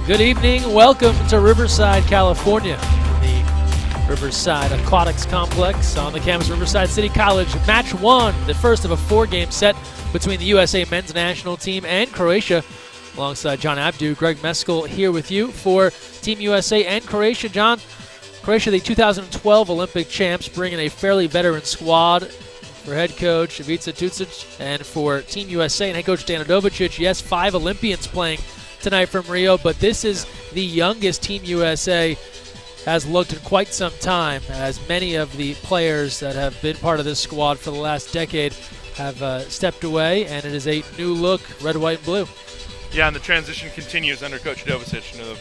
Good evening. Welcome to Riverside, California, the Riverside Aquatics Complex on the campus of Riverside City College. Match one, the first of a four-game set between the USA men's national team and Croatia. Alongside John Abdu, Greg Meskel here with you for Team USA and Croatia. John, Croatia, the 2012 Olympic champs, bringing a fairly veteran squad for head coach Ivica Tucic and for Team USA and head coach Dana Dovicic. Yes, 5 Olympians playing tonight from Rio, but this is the youngest Team USA has looked in quite some time, as many of the players that have been part of this squad for the last decade have stepped away, and it is a new look, red, white, and blue. Yeah, and the transition continues under Coach Dovicic. You know,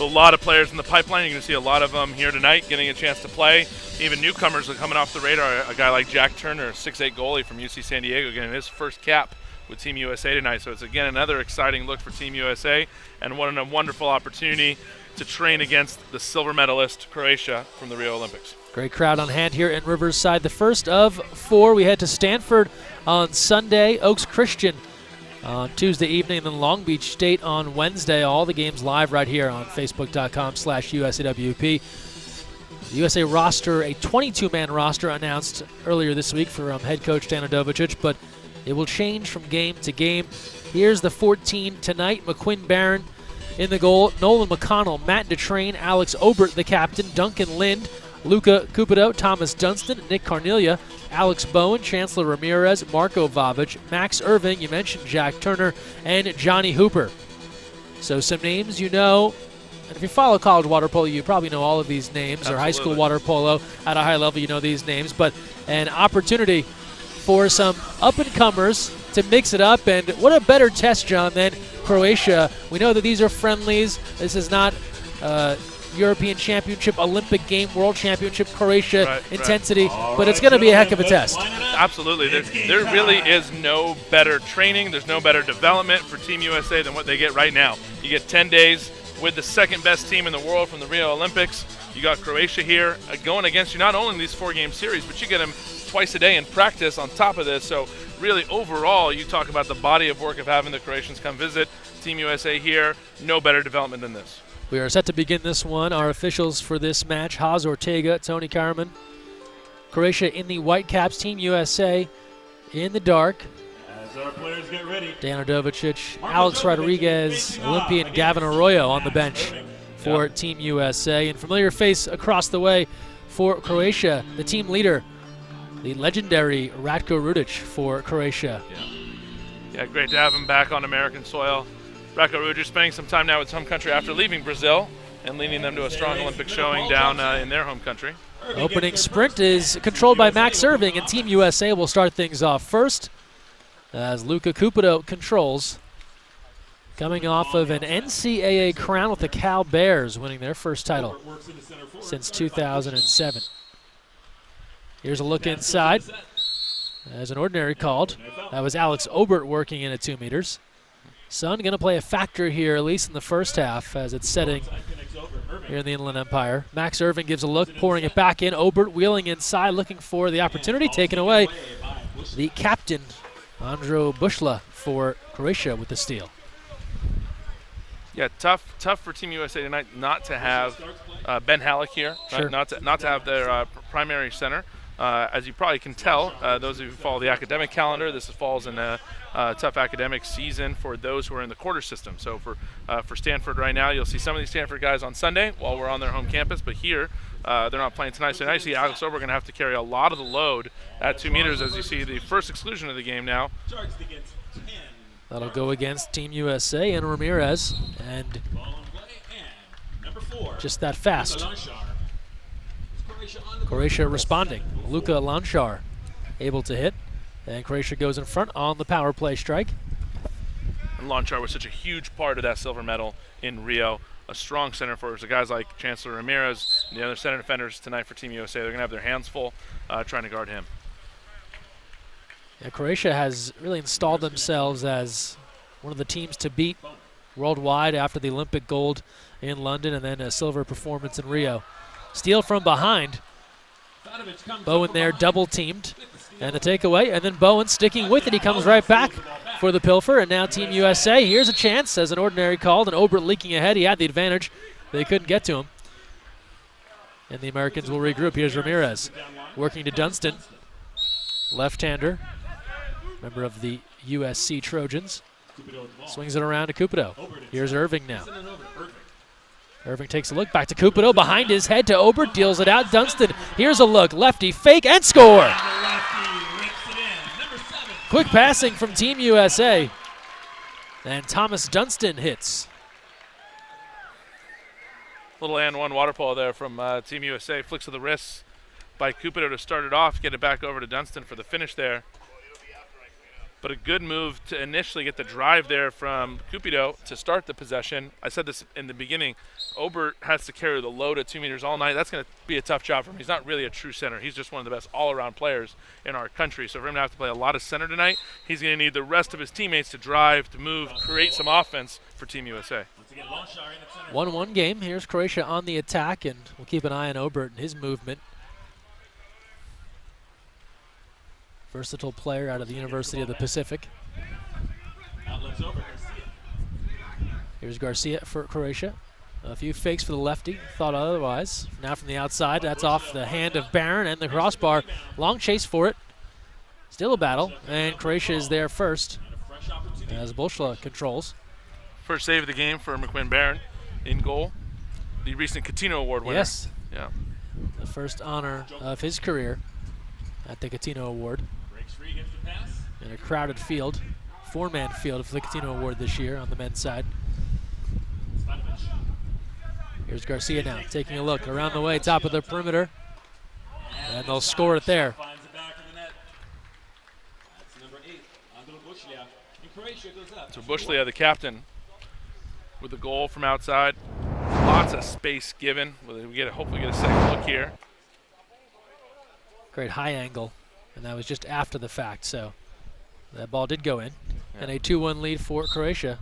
a lot of players in the pipeline. You're going to see a lot of them here tonight getting a chance to play. Even newcomers are coming off the radar. A guy like Jack Turner, 6'8" goalie from UC San Diego, getting his first cap with Team USA tonight. So it's, again, another exciting look for Team USA, and what a wonderful opportunity to train against the silver medalist Croatia from the Rio Olympics. Great crowd on hand here in Riverside. The first of 4. We head to Stanford on Sunday, Oaks Christian on Tuesday evening, and then Long Beach State on Wednesday. All the games live right here on Facebook.com/USAWP. The USA roster, a 22-man roster announced earlier this week for head coach Dana Dovicic, but it will change from game to game. Here's the 14 tonight. McQuinn Barron in the goal. Nolan McConnell, Matt Detrain, Alex Obert, the captain, Duncan Lind, Luka Cupido, Thomas Dunstan, Nick Carnelia, Alex Bowen, Chancellor Ramirez, Marko Vavic, Max Irving, you mentioned Jack Turner, and Johnny Hooper. So some names you know. And if you follow college water polo, you probably know all of these names. Absolutely. Or high school water polo at a high level, you know these names. But an opportunity for some up-and-comers to mix it up. And what a better test, John, than Croatia. We know that these are friendlies. This is not European Championship, Olympic Game, World Championship, Croatia intensity, but it's going to be a heck of a test. Absolutely. There really is no better training. There's no better development for Team USA than what they get right now. You get 10 days with the second-best team in the world from the Rio Olympics. You got Croatia here going against you not only in these 4-game series, but you get them twice a day in practice on top of this. So really, overall, you talk about the body of work of having the Croatians come visit Team USA here. No better development than this. We are set to begin this one. Our officials for this match, Haas Ortega, Tony Karaman. Croatia in the white caps, Team USA in the dark. As our players get ready, Dana Dovicic, Alex Rodriguez, Olympian Gavin Arroyo on the bench for Team USA. And familiar face across the way for Croatia, the team leader, the legendary Ratko Rudic for Croatia. Yeah, great to have him back on American soil. Ratko Rudic spending some time now with his home country after leaving Brazil and leading them to a strong Olympic showing down in their home country. Opening sprint is controlled by Max Irving, and Team USA will start things off first as Luka Cupido controls, coming off of an NCAA crown with the Cal Bears, winning their first title since 2007. Here's a look inside as an ordinary called. That was Alex Obert working in at 2 meters. Sun going to play a factor here, at least in the first half, as it's setting here in the Inland Empire. Max Irving gives a look, pouring it back in. Obert wheeling inside, looking for the opportunity, taken away. The captain, Andro Bushla, for Croatia with the steal. Yeah, tough for Team USA tonight not to have Ben Halleck here, Sure. not to have their primary center. As you probably can tell, those of you who follow the academic calendar, this falls in a tough academic season for those who are in the quarter system. So for Stanford right now, you'll see some of these Stanford guys on Sunday while we're on their home campus, but here they're not playing tonight. So now you see Alex Ober going to have to carry a lot of the load at 2 meters, as you see the first exclusion of the game now. That'll go against Team USA and Ramirez, and just that fast. Croatia responding. Luka Lanchar able to hit, and Croatia goes in front on the power play strike. And Lanchar was such a huge part of that silver medal in Rio. A strong center forward. So guys like Chancellor Ramirez and the other center defenders tonight for Team USA, they're going to have their hands full trying to guard him. Yeah, Croatia has really installed themselves as one of the teams to beat worldwide after the Olympic gold in London and then a silver performance in Rio. Steal from behind. Bowen there double teamed, and the takeaway, and then Bowen sticking with it. He comes right back for the pilfer, and now Team USA. Here's a chance as an ordinary called, and Obert leaking ahead. He had the advantage. They couldn't get to him. And the Americans will regroup. Here's Ramirez working to Dunston. Left-hander, member of the USC Trojans. Swings it around to Cupido. Here's Irving now. Irving takes a look, back to Cupido, behind his head to Obert, deals it out. Dunston, here's a look, lefty, fake, and score! Quick passing from Team USA. And Thomas Dunston hits. Little and one water polo there from Team USA. Flicks of the wrists by Cupido to start it off, get it back over to Dunston for the finish there. But a good move to initially get the drive there from Cupido to start the possession. I said this in the beginning, Obert has to carry the load at 2 meters all night. That's going to be a tough job for him. He's not really a true center. He's just one of the best all-around players in our country. So for him to have to play a lot of center tonight, he's going to need the rest of his teammates to drive, to move, create some offense for Team USA. 1-1 game. Here's Croatia on the attack, and we'll keep an eye on Obert and his movement. Versatile player out of the University of the Pacific. Here's Garcia for Croatia. A few fakes for the lefty, thought otherwise. Now from the outside, that's off the hand of Barron and the crossbar. Long chase for it. Still a battle, and Croatia is there first as Bolshla controls. First save of the game for McQuinn Barron in goal. The recent Catino Award winner. Yes. Yeah. The first honor of his career at the Catino Award. In a crowded field, four-man field for the Catino Award this year on the men's side. Here's Garcia now, taking a look around the way, top of the perimeter. And they'll score it there. So Bushlia, the captain, with the goal from outside. Lots of space given. Hopefully get a second look here. Great high angle, and that was just after the fact, so that ball did go in. Yeah. And a 2-1 lead for Croatia.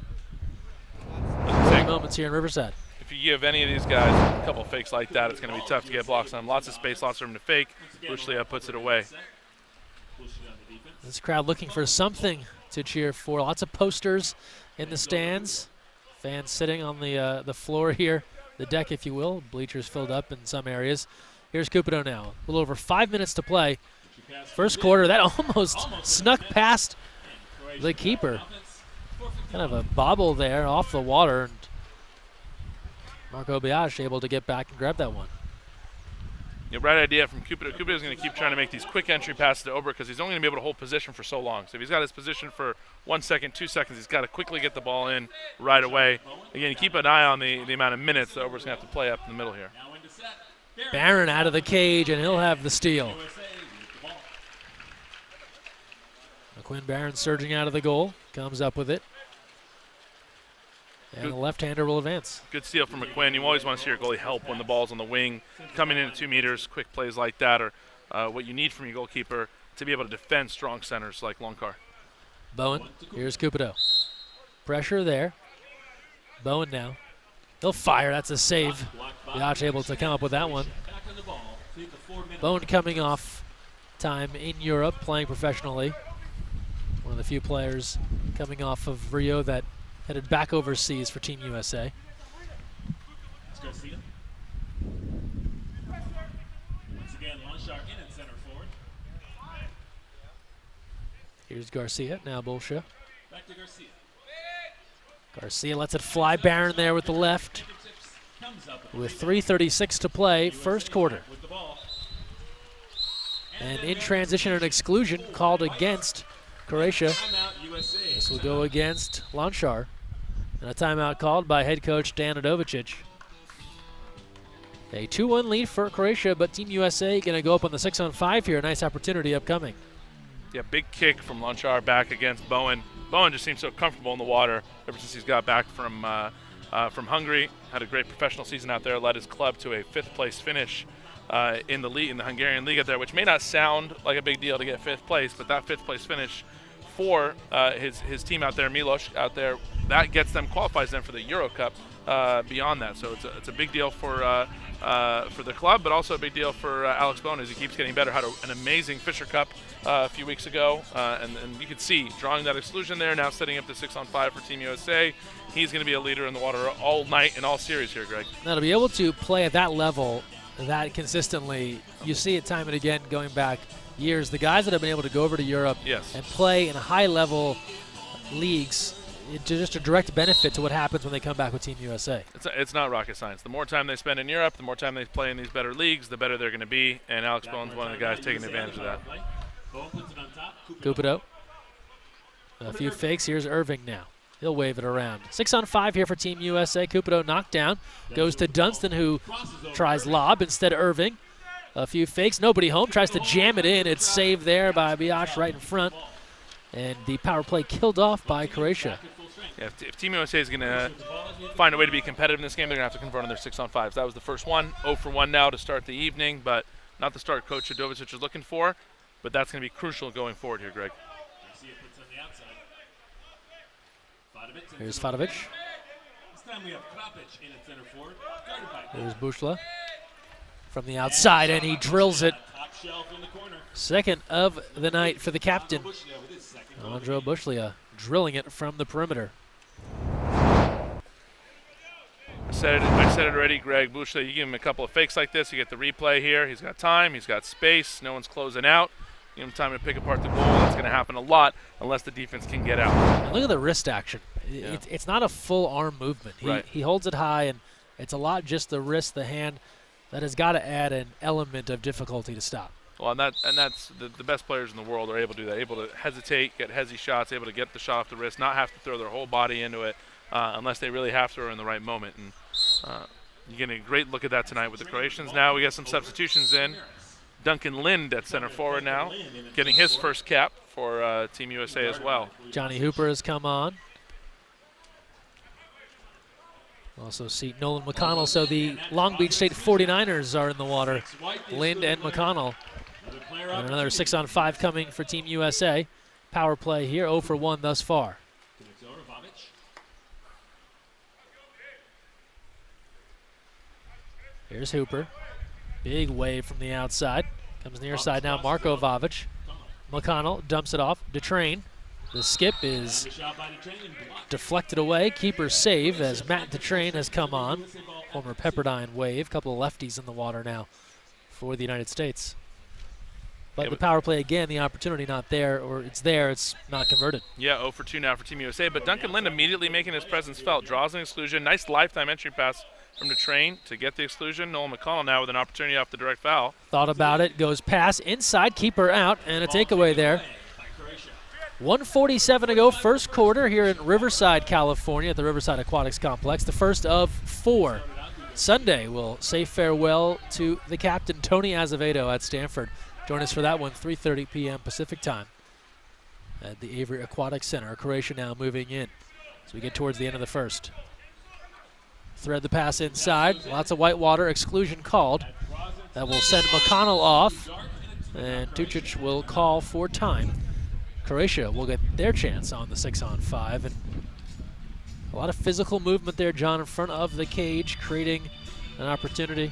Big moments here in Riverside. If you give any of these guys a couple fakes like that, it's going to be tough to get blocks on them. Lots of space, lots of room to fake. Bushlia puts it away. This crowd looking for something to cheer for. Lots of posters in the stands. Fans sitting on the floor here, the deck, if you will. Bleachers filled up in some areas. Here's Cupido now. A little over 5 minutes to play. First quarter, that almost snuck past the keeper. Kind of a bobble there off the water. And Marco Biash able to get back and grab that one. Yeah, right idea from Cupido. Cupido's going to keep trying to make these quick entry passes to Obert because he's only going to be able to hold position for so long. So if he's got his position for 1 second, 2 seconds, he's got to quickly get the ball in right away. Again, keep an eye on the amount of minutes that Obert's going to have to play up in the middle here. Barron out of the cage, and he'll have the steal. McQuinn Barron surging out of the goal, comes up with it. And the left-hander will advance. Good steal from McQuinn. You always want to see your goalie help when the ball's on the wing. Coming in at 2 meters, quick plays like that are what you need from your goalkeeper to be able to defend strong centers like Longcar. Bowen, here's Cupido. Pressure there. Bowen now. He'll fire, that's a save. Biash able to come up with that one. Bowen coming off time in Europe, playing professionally. One of the few players coming off of Rio that headed back overseas for Team USA. Here's Garcia, now Bolshia. Back to Garcia. Garcia lets it fly. Barron there with the left. With 3:36 to play, first quarter. And in transition, an exclusion called against Croatia. This will go against Lanchar. And a timeout called by head coach Dan Adovicic. A 2-1 lead for Croatia, but Team USA going to go up on the 6-on-5 here. A nice opportunity upcoming. Yeah, big kick from Lanchar back against Bowen. Bowen just seems so comfortable in the water ever since he's got back from Hungary. Had a great professional season out there. Led his club to a 5th place finish in the league, in the Hungarian league out there, which may not sound like a big deal to get 5th place, but that 5th place finish for his team out there, Milos out there, that gets them, qualifies them for the Euro Cup beyond that. So it's a big deal for for the club, but also a big deal for Alex Bone as he keeps getting better. Had an amazing Fisher Cup a few weeks ago, and you can see drawing that exclusion there, now setting up the 6-on-5 for Team USA. He's going to be a leader in the water all night in all series here, Greg. Now, to be able to play at that level, that consistently, you see it time and again going back years. The guys that have been able to go over to Europe and play in high-level leagues, it's just a direct benefit to what happens when they come back with Team USA. It's not rocket science. The more time they spend in Europe, the more time they play in these better leagues, the better they're going to be, and Alex Bone's one of the guys taking advantage of that. Cupido. A few fakes. Here's Irving now. He'll wave it around. 6-on-5 here for Team USA. Cupido knocked down. Goes to Dunstan, who tries lob. Instead, Irving. A few fakes. Nobody home. Tries to jam it in. It's saved there by Biac right in front. And the power play killed off by Croatia. Yeah, if Team USA is going to find a way to be competitive in this game, they're going to have to convert on their 6-on-5s. That was the first one. 0 for 1 now to start the evening, but not the start Coach Jadovicic is looking for. But that's going to be crucial going forward here, Greg. Here's Fadovic. Here's Bushla from the outside, and he drills it. Second of the night for the captain, Andro Bushlia, drilling it from the perimeter. I said it already, Greg. Bushla, you give him a couple of fakes like this, you get the replay here. He's got time, he's got space, no one's closing out. Give him time to pick apart the goal. That's going to happen a lot unless the defense can get out. And look at the wrist action. It's not a full arm movement. He holds it high, and it's a lot just the wrist, the hand, that has got to add an element of difficulty to stop. Well, and that's the best players in the world are able to do that, able to hesitate, get hezzy shots, able to get the shot off the wrist, not have to throw their whole body into it unless they really have to or in the right moment. And you're getting a great look at that tonight with the Croatians. Now we got some substitutions in. Duncan Lind at center forward now, getting his first cap for Team USA as well. Johnny Hooper has come on. Also see Nolan McConnell, so the Long Beach State 49ers are in the water. Lind and McConnell. And another 6-on-5 coming for Team USA. Power play here, 0 for 1 thus far. Here's Hooper. Big wave from the outside. Comes near side now, Marko Vavic. McConnell dumps it off. Detrain. The skip is deflected away. Keeper save as Matt Detrain has come on. Former Pepperdine wave. Couple of lefties in the water now for the United States. But the power play again, the opportunity not there, or it's there, it's not converted. Yeah, 0 for 2 now for Team USA. But Duncan Lind immediately making his presence felt. Draws an exclusion. Nice lifetime entry pass from Detrain to get the exclusion. Nolan McConnell now with an opportunity off the direct foul. Thought about it, goes pass inside, keeper out, and a takeaway there. 1:47 to go, first quarter here in Riverside, California at the Riverside Aquatics Complex. The first of 4. Sunday will say farewell to the captain, Tony Azevedo at Stanford. Join us for that one, 3:30 p.m. Pacific time at the Avery Aquatic Center. Croatia now moving in as we get towards the end of the first. Thread the pass inside. Lots of white water. Exclusion called. That will send McConnell off. And Tucic will call for time. Croatia will get their chance on the 6-on-5. And a lot of physical movement there, John, in front of the cage, creating an opportunity.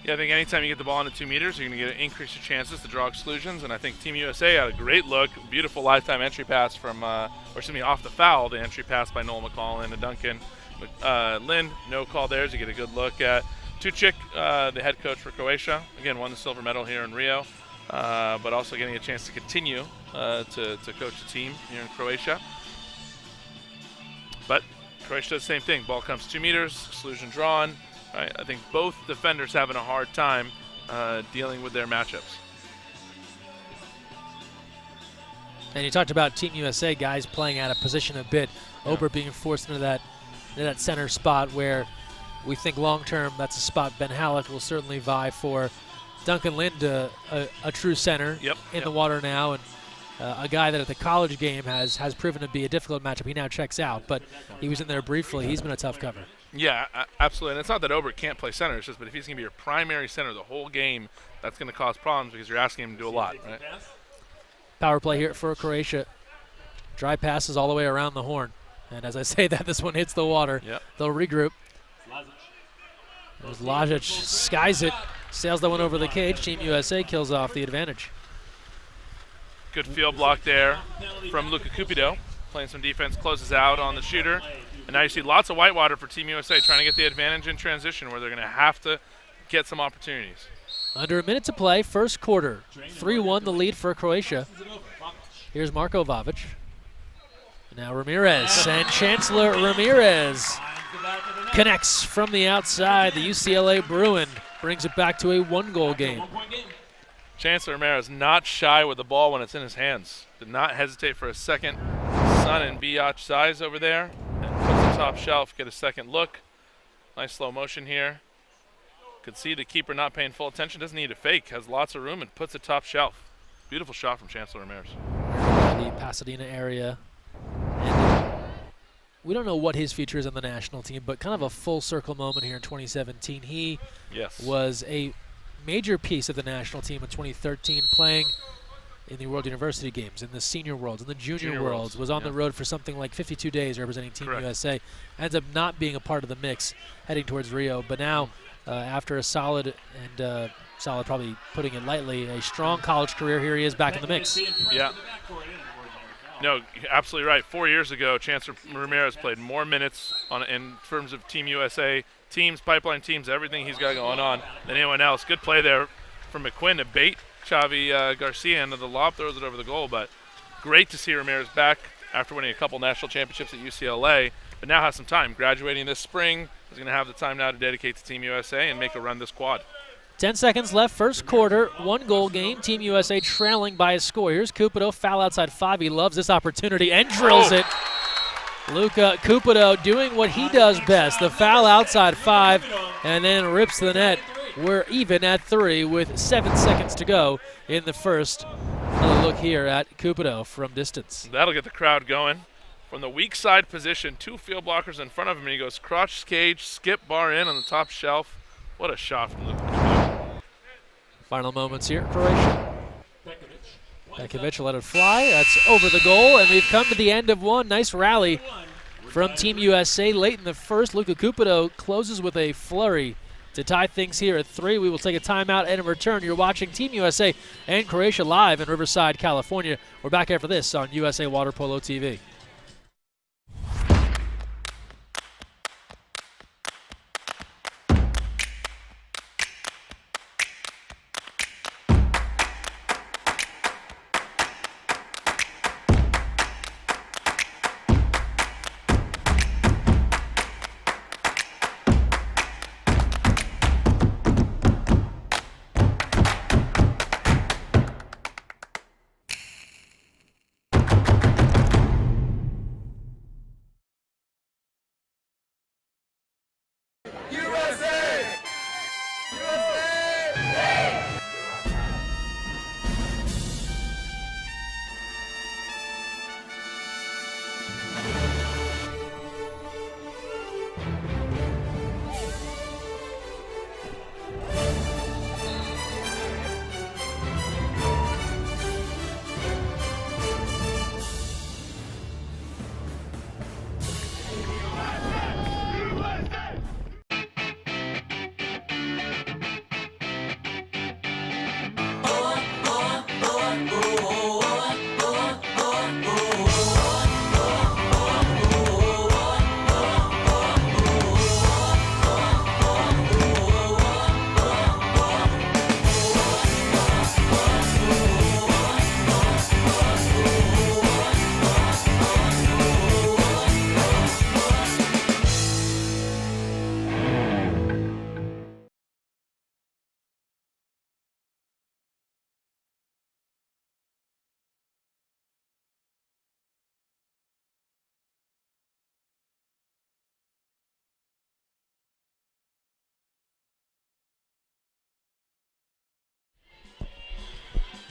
Yeah, I think anytime you get the ball into 2 meters, you're going to increase your chances to draw exclusions. And I think Team USA had a great look, beautiful lifetime entry pass from, off the foul, the entry pass by Noel McCall into Duncan. Lind, no call there, so you get a good look at Tucic, the head coach for Croatia. Again, won the silver medal here in Rio, but also getting a chance to continue to coach the team here in Croatia. But Croatia does the same thing. Ball comes 2 meters, exclusion drawn. Right, I think both defenders having a hard time dealing with their matchups. And you talked about Team USA guys playing out of position a bit. Ober being forced into that center spot where we think long-term that's a spot Ben Halleck will certainly vie for. Duncan Lind, a true center in the water now, and a guy that at the college game has proven to be a difficult matchup. He now checks out, but he was in there briefly. He's been a tough cover. Yeah, absolutely. And it's not that Ober can't play center. It's just, but if he's going to be your primary center the whole game, that's going to cause problems because you're asking him to do a lot, right? Power play here for Croatia. Dry passes all the way around the horn. And as I say that, this one hits the water. Yep. They'll regroup. As Lajic skies it, sails that one over the cage. Team USA kills off the advantage. Good field block there from Luca Cupido. Playing some defense, closes out on the shooter. And now you see lots of whitewater for Team USA trying to get the advantage in transition where they're going to have to get some opportunities. Under a minute to play, first quarter. 3-1 the lead for Croatia. Here's Marko Vavic. Now Ramirez, and Chancellor Ramirez connects from the outside. The UCLA Bruin brings it back to a one-goal game. Chancellor Ramirez not shy with the ball when it's in his hands. Did not hesitate for a second. Sun and Biatch size over there. And puts the top shelf, get a second look. Nice slow motion here. Could see the keeper not paying full attention. Doesn't need a fake. Has lots of room and puts a top shelf. Beautiful shot from Chancellor Ramirez. The Pasadena area. And we don't know what his future is on the national team, but kind of a full circle moment here in 2017. He was a major piece of the national team in 2013, playing in the World University Games, in the Senior Worlds, in the Junior Worlds, was on the road for something like 52 days representing Team USA. Ends up not being a part of the mix heading towards Rio, but now after a solid and probably putting it lightly, a strong college career, here he is back in the mix. Yeah. No, absolutely right. 4 years ago, Chancellor Ramirez played more minutes in terms of Team USA teams, pipeline teams, everything he's got going on than anyone else. Good play there from McQuinn to bait Xavi Garcia into the lob, throws it over the goal. But great to see Ramirez back after winning a couple national championships at UCLA, but now has some time. Graduating this spring, is going to have the time now to dedicate to Team USA and make a run this quad. 10 seconds left, first quarter, one-goal game. Team USA trailing by a score. Here's Cupido, foul outside 5. He loves this opportunity and drills it. Luca Cupido doing what he does best, the foul outside 5, and then rips the net. We're even at 3 with 7 seconds to go in the first. Another look here at Cupido from distance. That'll get the crowd going. From the weak side position, 2 field blockers in front of him, and he goes crotch cage, skip bar in on the top shelf. What a shot from Luca Cupido. Final moments here, Croatia. Bekovic let it fly. That's over the goal, and we've come to the end of one. Nice rally from Team USA late in the first. Luca Cupido closes with a flurry to tie things here at 3. We will take a timeout and in return. You're watching Team USA and Croatia live in Riverside, California. We're back after this on USA Water Polo TV.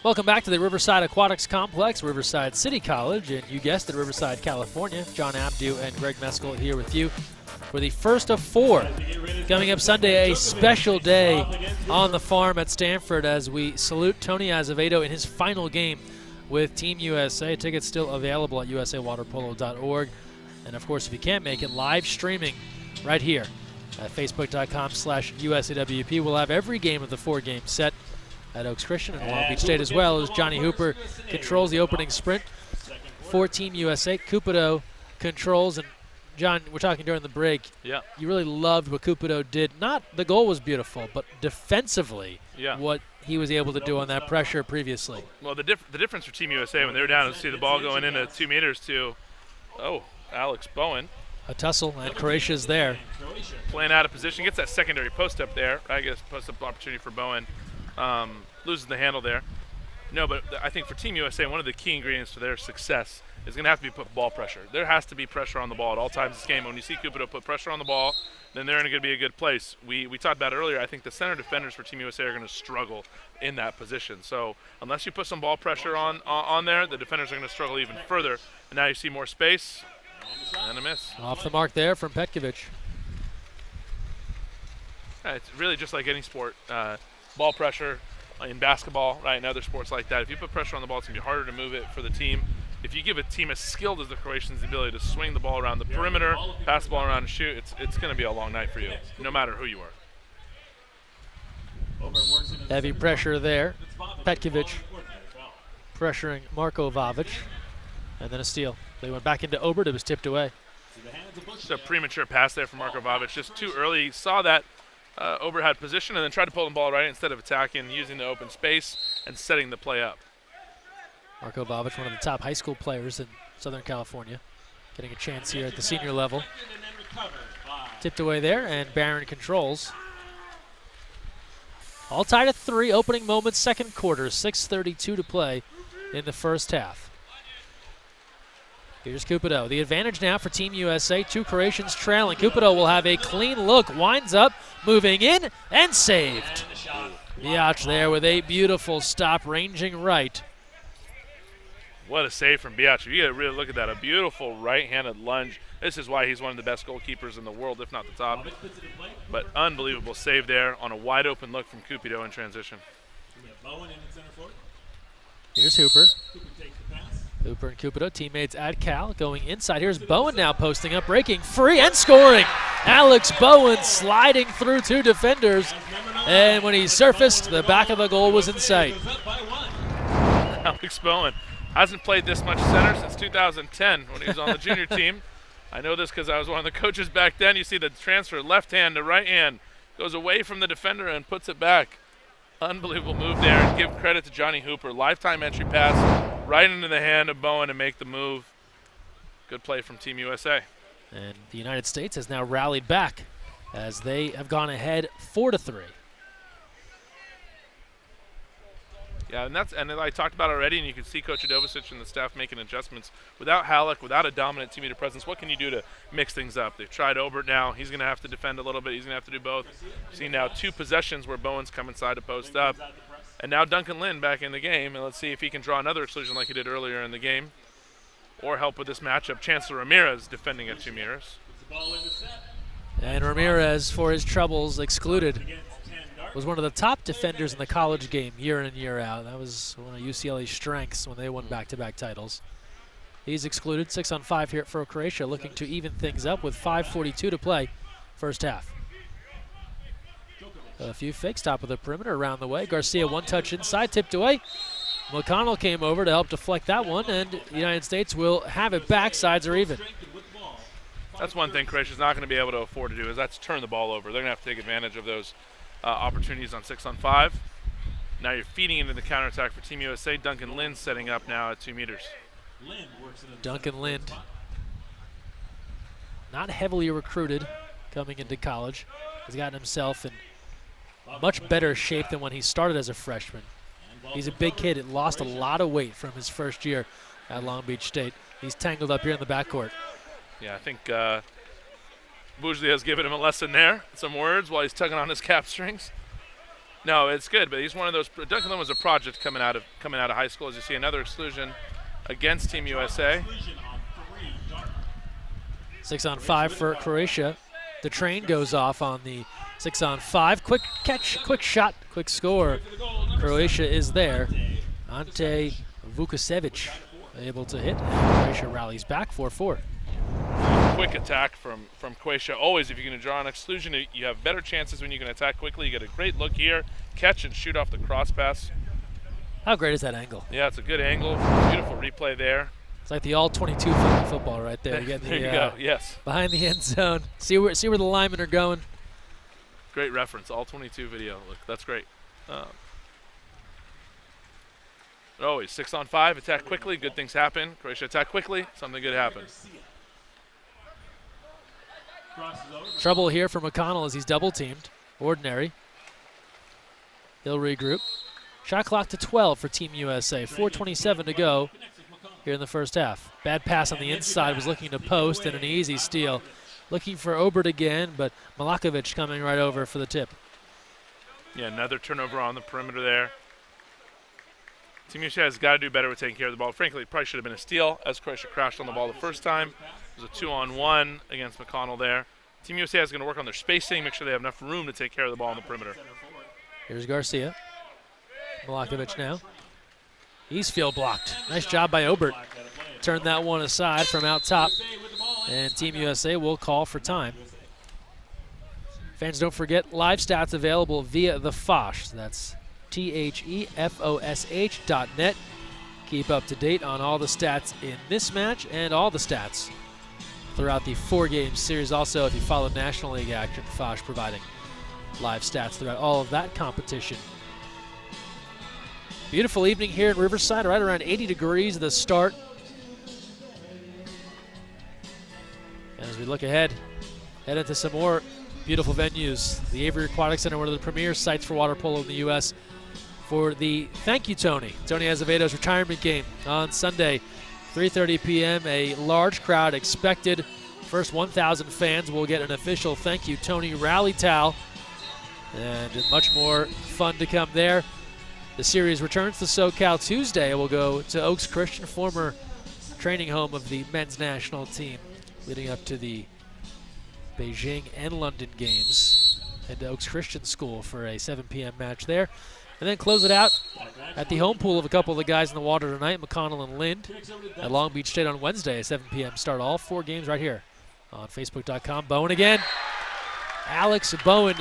Welcome back to the Riverside Aquatics Complex, Riverside City College, and you guessed it, Riverside, California. John Abdu and Greg Meskel here with you for the first of 4. Coming up Sunday, a special day on the farm at Stanford as we salute Tony Azevedo in his final game with Team USA. Tickets still available at usawaterpolo.org. And of course, if you can't make it, live streaming right here at facebook.com/USAWP. We'll have every game of the 4-game set at Oaks Christian and Long Beach State, as well as Johnny Hooper controls the opening sprint for Team USA. Cupido controls, and John, we're talking during the break. Yeah. You really loved what Cupido did. Not the goal was beautiful, but defensively, what he was able to do on that pressure previously. Well, the difference for Team USA when they were down to see the ball going into 2 meters to, Alex Bowen. A tussle, and Croatia's there. Playing out of position, gets that secondary post up there. I guess post-up opportunity for Bowen. Loses the handle there. No, but I think for Team USA, one of the key ingredients to their success is going to have to be put ball pressure. There has to be pressure on the ball at all times this game. When you see Cupido put pressure on the ball, then they're going to be a good place. We talked about it earlier. I think the center defenders for Team USA are going to struggle in that position. So unless you put some ball pressure on there, the defenders are going to struggle even further. And now you see more space and a miss. Off the mark there from Petkovic. It's really just like any sport. Ball pressure in basketball, right, and other sports like that. If you put pressure on the ball, it's going to be harder to move it for the team. If you give a team as skilled as the Croatians the ability to swing the ball around the perimeter, pass the ball around and shoot, it's going to be a long night for you, no matter who you are. Heavy pressure there. Petkovic pressuring Marko Vavic, and then a steal. They went back into Obert. It was tipped away. Just a premature pass there from Marko Vavic, just too early. He saw that Obert had position and then tried to pull the ball right instead of attacking, using the open space and setting the play up. Marko Vavic, one of the top high school players in Southern California, getting a chance here at the senior level. Tipped away there, and Barron controls. All tied at 3, opening moments, second quarter, 6:32 to play in the first half. Here's Cupido. The advantage now for Team USA, 2 Croatians trailing. Cupido will have a clean look, winds up, moving in, and saved. Biatch there with a beautiful stop, ranging right. What a save from Biatch. You got to really look at that. A beautiful right-handed lunge. This is why he's one of the best goalkeepers in the world, if not the top. But unbelievable save there on a wide-open look from Cupido in transition. Here's Hooper. Hooper and Cupido, teammates at Cal, going inside. Here's Bowen now posting up, breaking free and scoring. Alex Bowen sliding through 2 defenders. And when he surfaced, the back of the goal was in sight. Alex Bowen hasn't played this much center since 2010 when he was on the junior team. I know this because I was one of the coaches back then. You see the transfer left hand to right hand, goes away from the defender and puts it back. Unbelievable move there, and give credit to Johnny Hooper. Lifetime entry pass right into the hand of Bowen to make the move. Good play from Team USA. And the United States has now rallied back as they have gone ahead 4-3. Yeah, and I talked about already, and you can see Coach Adovicic and the staff making adjustments. Without Halleck, without a dominant team leader presence, what can you do to mix things up? They've tried Obert now. He's going to have to defend a little bit. He's going to have to do both. You've seen now 2 possessions where Bowen's come inside to post up. And now Duncan Lynn back in the game, and let's see if he can draw another exclusion like he did earlier in the game or help with this matchup. Chancellor Ramirez defending at 2 meters. And Ramirez, for his troubles, excluded. Was one of the top defenders in the college game year in and year out. That was one of UCLA's strengths when they won back-to-back titles. He's excluded. 6-on-5 here for Croatia, looking to even things up with 5:42 to play first half. A few fakes, top of the perimeter, around the way. Garcia one touch inside, tipped away. McConnell came over to help deflect that one, and the United States will have it back. Sides are even. That's one thing Croatia's not going to be able to afford to do, is that's turn the ball over. They're going to have to take advantage of those opportunities on 6-on-5. Now you're feeding into the counterattack for Team USA. Duncan Lind setting up now at 2 meters. Duncan Lind, not heavily recruited coming into college. He's gotten himself in much better shape than when he started as a freshman. He's a big kid. It lost a lot of weight from his first year at Long Beach State. He's tangled up here in the backcourt. Yeah, I think Bouglia has given him a lesson there, some words while he's tugging on his cap strings. No, it's good, but he's one of those. Duncan Lynn was a project coming out of high school. As you see, another exclusion against Team USA. 6-on-5 for Croatia. The train goes off on the 6-on-5. Quick catch, quick shot, quick score. Croatia is there. Ante Vukasevic able to hit. Croatia rallies back 4-4. quick attack from Croatia. Always, if you're going to draw an exclusion, you have better chances when you can attack quickly. You get a great look here, catch and shoot off the cross pass. How great is that angle? Yeah, it's a good angle. Beautiful replay there. It's like the all-22 football right there. You get There you go, yes. Behind the end zone. See where the linemen are going. Great reference, all 22 video. Look, that's great. Always 6-on-5, attack quickly, good things happen. Croatia attack quickly, something good happens. Trouble here for McConnell as he's double-teamed. Ordinary. He'll regroup. Shot clock to 12 for Team USA. 4:27 to go here in the first half. Bad pass on the inside, was looking to post, and an easy steal. Looking for Obert again, but Malakovic coming right over for the tip. Yeah, another turnover on the perimeter there. Team USA has got to do better with taking care of the ball. Frankly, it probably should have been a steal as Croatia crashed on the ball the first time. It was a 2-on-1 against McConnell there. Team USA is going to work on their spacing, make sure they have enough room to take care of the ball on the perimeter. Here's Garcia. Malakovic now. He's field blocked. Nice job by Obert. Turned that one aside from out top. And Team USA will call for time. Fans, don't forget live stats available via the Fosh. That's THEFOSH.net. Keep up to date on all the stats in this match and all the stats throughout the 4-game series. Also, if you follow National League action, Fosh providing live stats throughout all of that competition. Beautiful evening here in Riverside, right around 80 degrees at the start. And as we look ahead, head into some more beautiful venues. The Avery Aquatics Center, one of the premier sites for water polo in the U.S. for the Thank You Tony, Tony Azevedo's retirement game on Sunday, 3:30 p.m. A large crowd expected. First 1,000 fans will get an official Thank You Tony rally towel, and much more fun to come there. The series returns to SoCal Tuesday. It will go to Oaks Christian, former training home of the men's national team, leading up to the Beijing and London games. Head to Oaks Christian School for a 7 p.m. match there. And then close it out at the home pool of a couple of the guys in the water tonight, McConnell and Lind, at Long Beach State on Wednesday, a 7 p.m. start. All 4 games right here on Facebook.com. Bowen again. Alex Bowen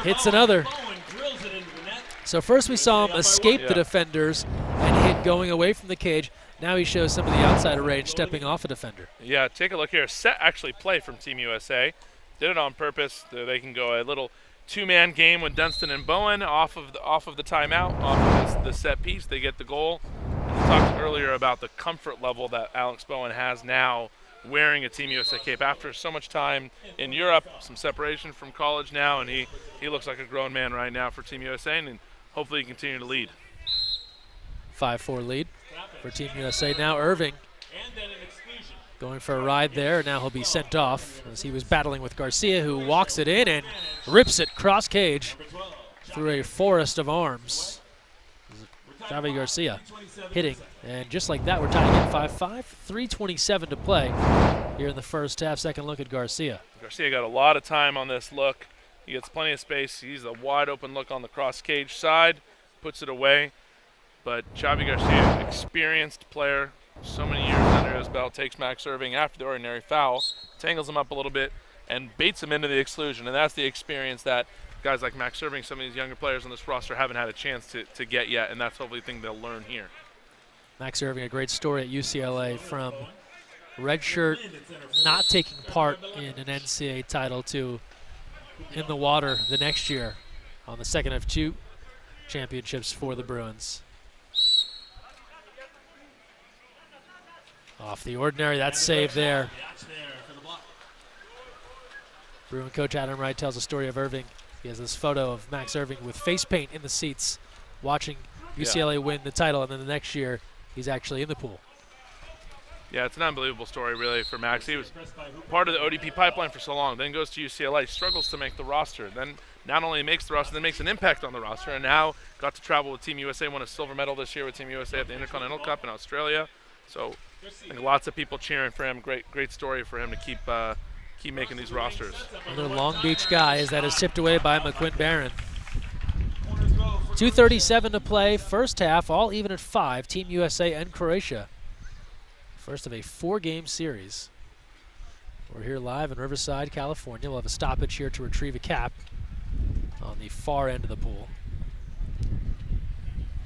hits another. So first we saw him escape the defenders and hit going away from the cage. Now he shows some of the outside range, stepping off a defender. Yeah, take a look here. Set actually play from Team USA. Did it on purpose. They can go a little 2-man game with Dunston and Bowen off of the timeout, off of the set piece. They get the goal. And we talked earlier about the comfort level that Alex Bowen has now wearing a Team USA cape after so much time in Europe, some separation from college now, and he looks like a grown man right now for Team USA, and hopefully he continue to lead. 5-4 lead for Team USA. Now Irving going for a ride there. Now he'll be sent off as he was battling with Garcia, who walks it in and rips it cross cage through a forest of arms. Javi Garcia hitting, and just like that, we're tying at 5-5. 3:27 to play here in the first half. Second look at Garcia. Garcia got a lot of time on this look. He gets plenty of space. He's a wide open look on the cross cage side, puts it away. But Javi Garcia, experienced player, so many years under his belt, takes Max Irving after the ordinary foul, tangles him up a little bit, and baits him into the exclusion. And that's the experience that guys like Max Irving, some of these younger players on this roster haven't had a chance to get yet, and that's hopefully the thing they'll learn here. Max Irving, a great story at UCLA, from redshirt, not taking part in an NCAA title to in the water the next year on the second of 2 championships for the Bruins. Off the ordinary, that's saved there. Bruin coach Adam Wright tells a story of Irving. He has this photo of Max Irving with face paint in the seats watching UCLA win the title, and then the next year he's actually in the pool. Yeah, it's an unbelievable story, really, for Max. He was part of the ODP pipeline for so long, then goes to UCLA, struggles to make the roster, then not only makes the roster, then makes an impact on the roster, and now got to travel with Team USA, won a silver medal this year with Team USA at the Intercontinental Cup in Australia. So I think lots of people cheering for him. Great story for him to keep making these rosters. Another Long Beach guy as that is tipped away by McQuinn Barron. 2:37 to play, first half, all even at 5, Team USA and Croatia. First of a 4-game series. We're here live in Riverside, California. We'll have a stoppage here to retrieve a cap on the far end of the pool. I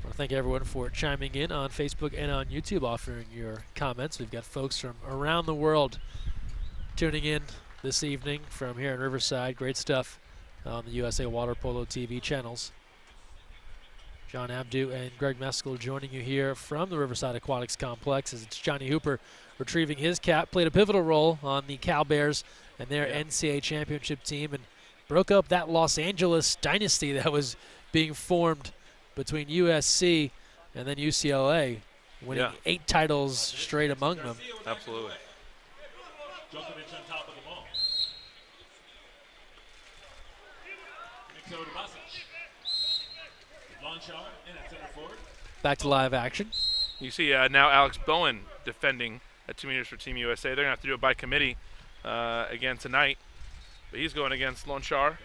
want to thank everyone for chiming in on Facebook and on YouTube, offering your comments. We've got folks from around the world tuning in this evening from here in Riverside. Great stuff on the USA Water Polo TV channels. John Abdu and Greg Meskel joining you here from the Riverside Aquatics Complex as it's Johnny Hooper retrieving his cap. Played a pivotal role on the Cal Bears and their NCAA championship team and broke up that Los Angeles dynasty that was being formed between USC and then UCLA, winning 8 titles straight among them. Absolutely. Djokovic on top of the ball. Mix over to Basic. Longshot in at center forward. Back to live action. You see now Alex Bowen defending at 2 meters for Team USA. They're going to have to do it by committee again tonight. But he's going against Lonchar.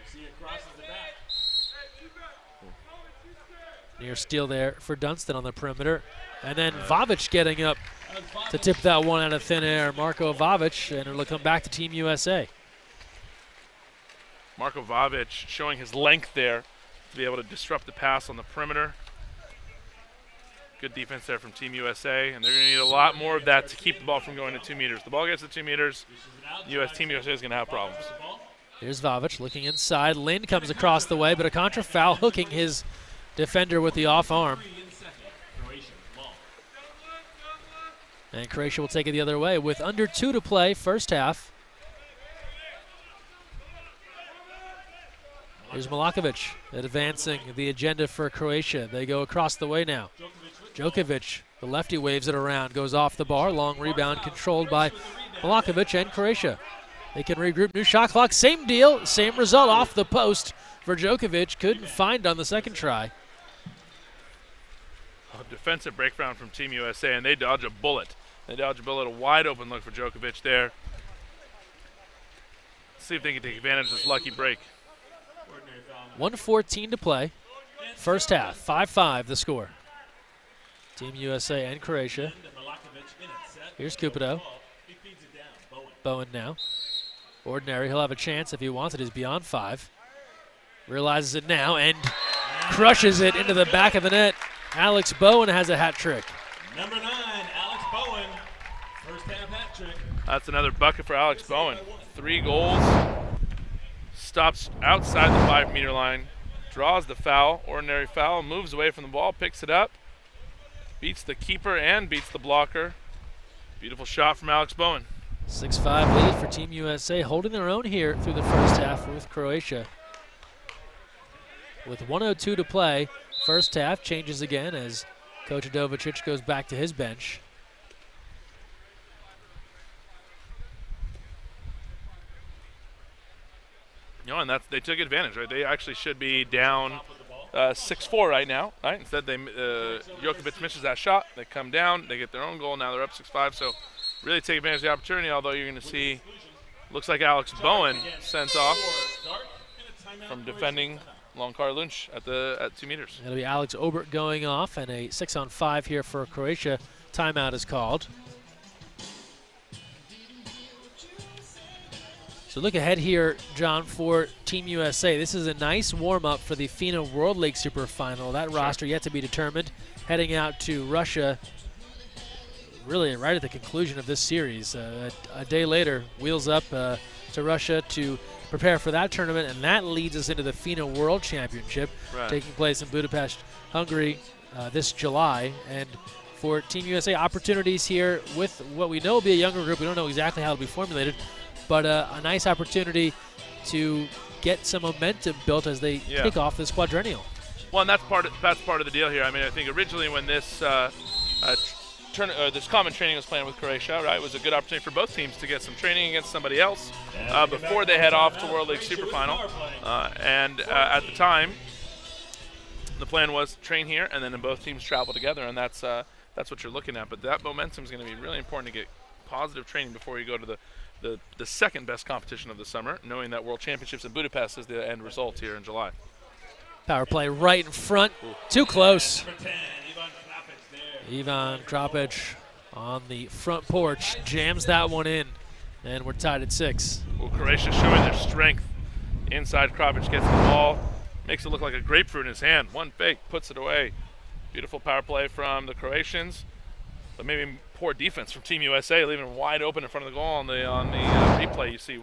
Near steal there for Dunstan on the perimeter. And then Vavic getting up to tip that one out of thin air. Marko Vavic, and it'll come back to Team USA. Marko Vavic showing his length there to be able to disrupt the pass on the perimeter. Good defense there from Team USA, and they're going to need a lot more of that to keep the ball from going to 2 meters. The ball gets to 2 meters, Team USA is going to have problems. Here's Vavic looking inside. Lynn comes across the way, but a contra foul hooking his defender with the off arm. And Croatia will take it the other way with under 2 to play, first half. Here's Milakovic advancing the agenda for Croatia. They go across the way now. Djokovic, the lefty, waves it around, goes off the bar. Long rebound controlled by Milakovic and Croatia. They can regroup, new shot clock, same deal, same result off the post for Djokovic. Couldn't find on the second try. A defensive breakdown from Team USA, and they dodge a bullet. They dodge a bullet, a wide open look for Djokovic there. See if they can take advantage of this lucky break. 1:14 to play. First half, 5-5 the score. Team USA and Croatia. Here's Cupido. Bowen now. Ordinary, he'll have a chance if he wants it. He's beyond 5. Realizes it now and crushes it into the back of the net. Alex Bowen has a hat trick. Number 9, Alex Bowen. First half hat trick. That's another bucket for Alex Bowen. 3 goals. Stops outside the 5-meter line. Draws the foul, ordinary foul, moves away from the ball, picks it up. Beats the keeper and beats the blocker. Beautiful shot from Alex Bowen. 6-5 lead for Team USA, holding their own here through the first half with Croatia. With 1:02 to play, first half changes again as Coach Adovicic goes back to his bench. And they took advantage, right? They actually should be down 6-4 right now, right? Instead, Djokovic misses that shot. They come down, they get their own goal. Now they're up 6-5. So really take advantage of the opportunity. Although you're going to see, looks like Alex Bowen sent off from defending Lonkar Lunch at 2 meters. It'll be Alex Obert going off, and a 6-on-5 here for Croatia. Timeout is called. So look ahead here, John, for Team USA. This is a nice warm-up for the FINA World League Super Final. That roster yet to be determined. Heading out to Russia, really right at the conclusion of this series. A day later, wheels up to Russia to prepare for that tournament, and that leads us into the FINA World Championship, taking place in Budapest, Hungary this July. And for Team USA, opportunities here with what we know will be a younger group. We don't know exactly how it'll be formulated, but a nice opportunity to get some momentum built as they kick off this quadrennial. Well, and that's part of the deal here. I mean, I think originally when this this common training was planned with Croatia, right, it was a good opportunity for both teams to get some training against somebody else before they head off to World League Super Final. And at the time, the plan was train here, and then both teams travel together, and that's what you're looking at. But that momentum is going to be really important to get positive training before you go to the second best competition of the summer, knowing that World Championships in Budapest is the end result here in July. Power play right in front. Too close. Ivan Krapic on the front porch jams that one in. And we're tied at 6. Well, Croatia showing their strength. Inside, Kropic gets the ball, makes it look like a grapefruit in his hand. One fake, puts it away. Beautiful power play from the Croatians, but maybe poor defense from Team USA, leaving them wide open in front of the goal. On the replay, you see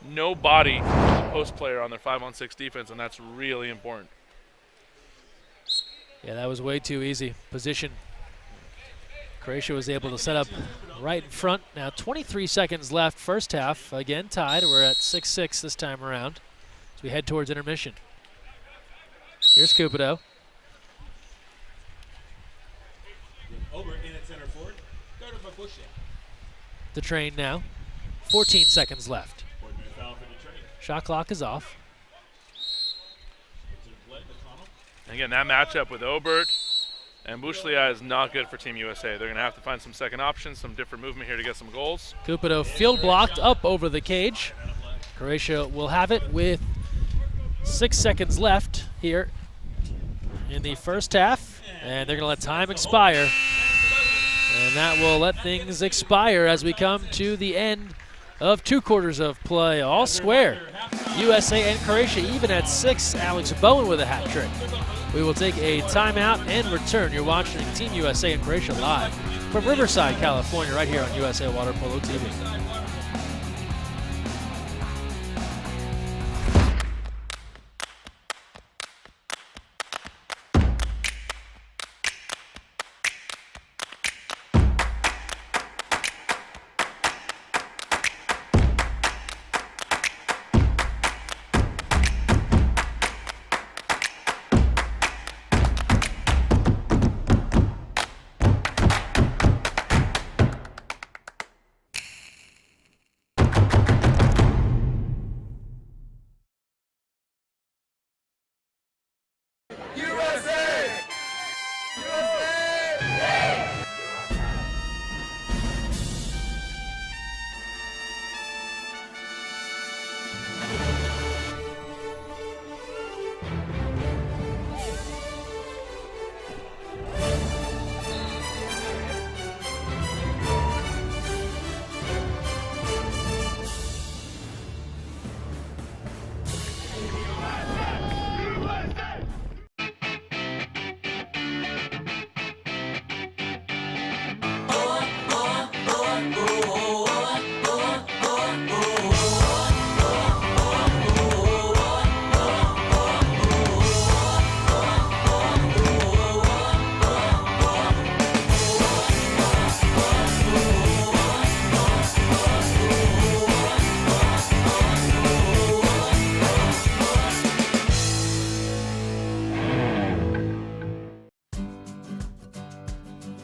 no body of the post player on their 5-on-6 defense, and that's really important. Yeah, that was way too easy. Position. Croatia was able to set up right in front. Now 23 seconds left, first half. Again tied. We're at 6-6 this time around as we head towards intermission. Here's Cupido. Over in at center forward. Guarded by Bushy. The train now. 14 seconds left. Ordinary foul for the train. Shot clock is off. And again, that matchup with Obert and Bushlia is not good for Team USA. They're going to have to find some second options, some different movement here to get some goals. Cupido field blocked up over the cage. Croatia will have it with 6 seconds left here in the first half, and they're going to let time expire. And that will let things expire as we come to the end of 2 quarters of play. All square. USA and Croatia even at 6. Alex Bowen with a hat trick. We will take a timeout and return. You're watching Team USA and Croatia live from Riverside, California, right here on USA Water Polo TV.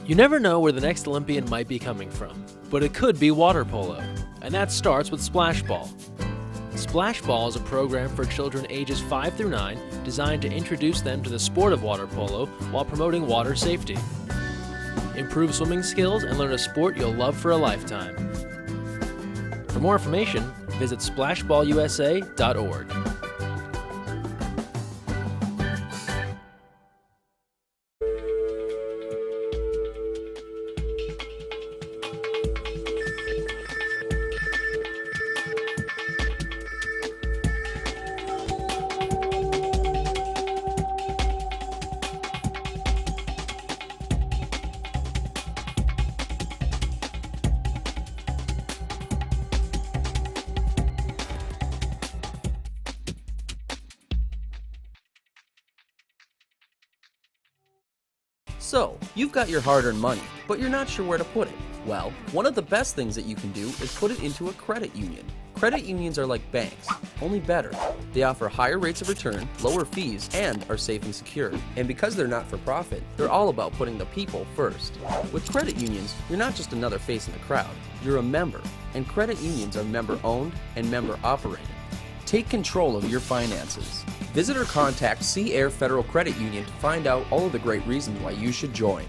You never know where the next Olympian might be coming from, but it could be water polo, and that starts with Splash Ball. Splash Ball is a program for children ages 5 through 9 designed to introduce them to the sport of water polo while promoting water safety. Improve swimming skills and learn a sport you'll love for a lifetime. For more information, visit splashballusa.org. So, you've got your hard-earned money, but you're not sure where to put it. Well, one of the best things that you can do is put it into a credit union. Credit unions are like banks, only better. They offer higher rates of return, lower fees, and are safe and secure. And because they're not for profit, they're all about putting the people first. With credit unions, you're not just another face in the crowd, you're a member. And credit unions are member-owned and member-operated. Take control of your finances. Visit or contact Sea Air Federal Credit Union to find out all of the great reasons why you should join.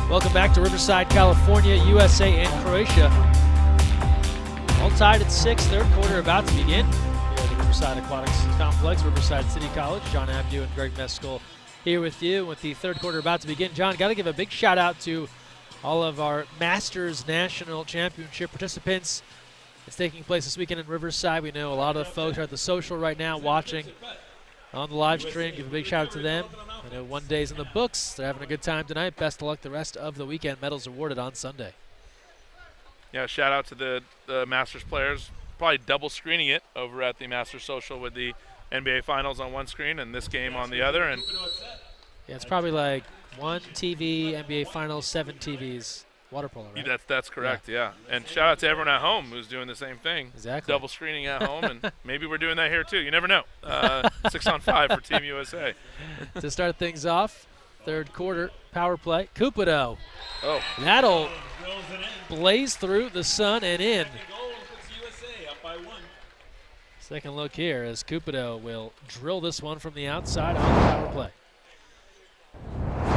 Welcome back to Riverside, California. USA and Croatia all tied at 6. Third quarter about to begin here at the Riverside Aquatics Complex, Riverside City College. John Abdu and Greg Meskel here with you with the third quarter about to begin. John, got to give a big shout out to all of our Masters National Championship participants. It's taking place this weekend in Riverside. We know a lot of the folks are at the social right now watching on the live stream. Give a big shout out to them. I know one day's in the books. They're having a good time tonight. Best of luck the rest of the weekend. Medals awarded on Sunday. Yeah, shout out to the Masters players. Probably double screening it over at the Masters Social with the NBA Finals on one screen and this game on the other. And yeah, it's probably like 1 TV, NBA Finals, 7 TVs. Water polo, right? That's correct, yeah. And shout out to everyone at home who's doing the same thing. Exactly. Double screening at home, and maybe we're doing that here too. You never know. 6 on 5 for Team USA. To start things off, third quarter, power play. Cupido. Oh. That'll blaze through the sun and in. Second look here as Cupido will drill this one from the outside on the power play.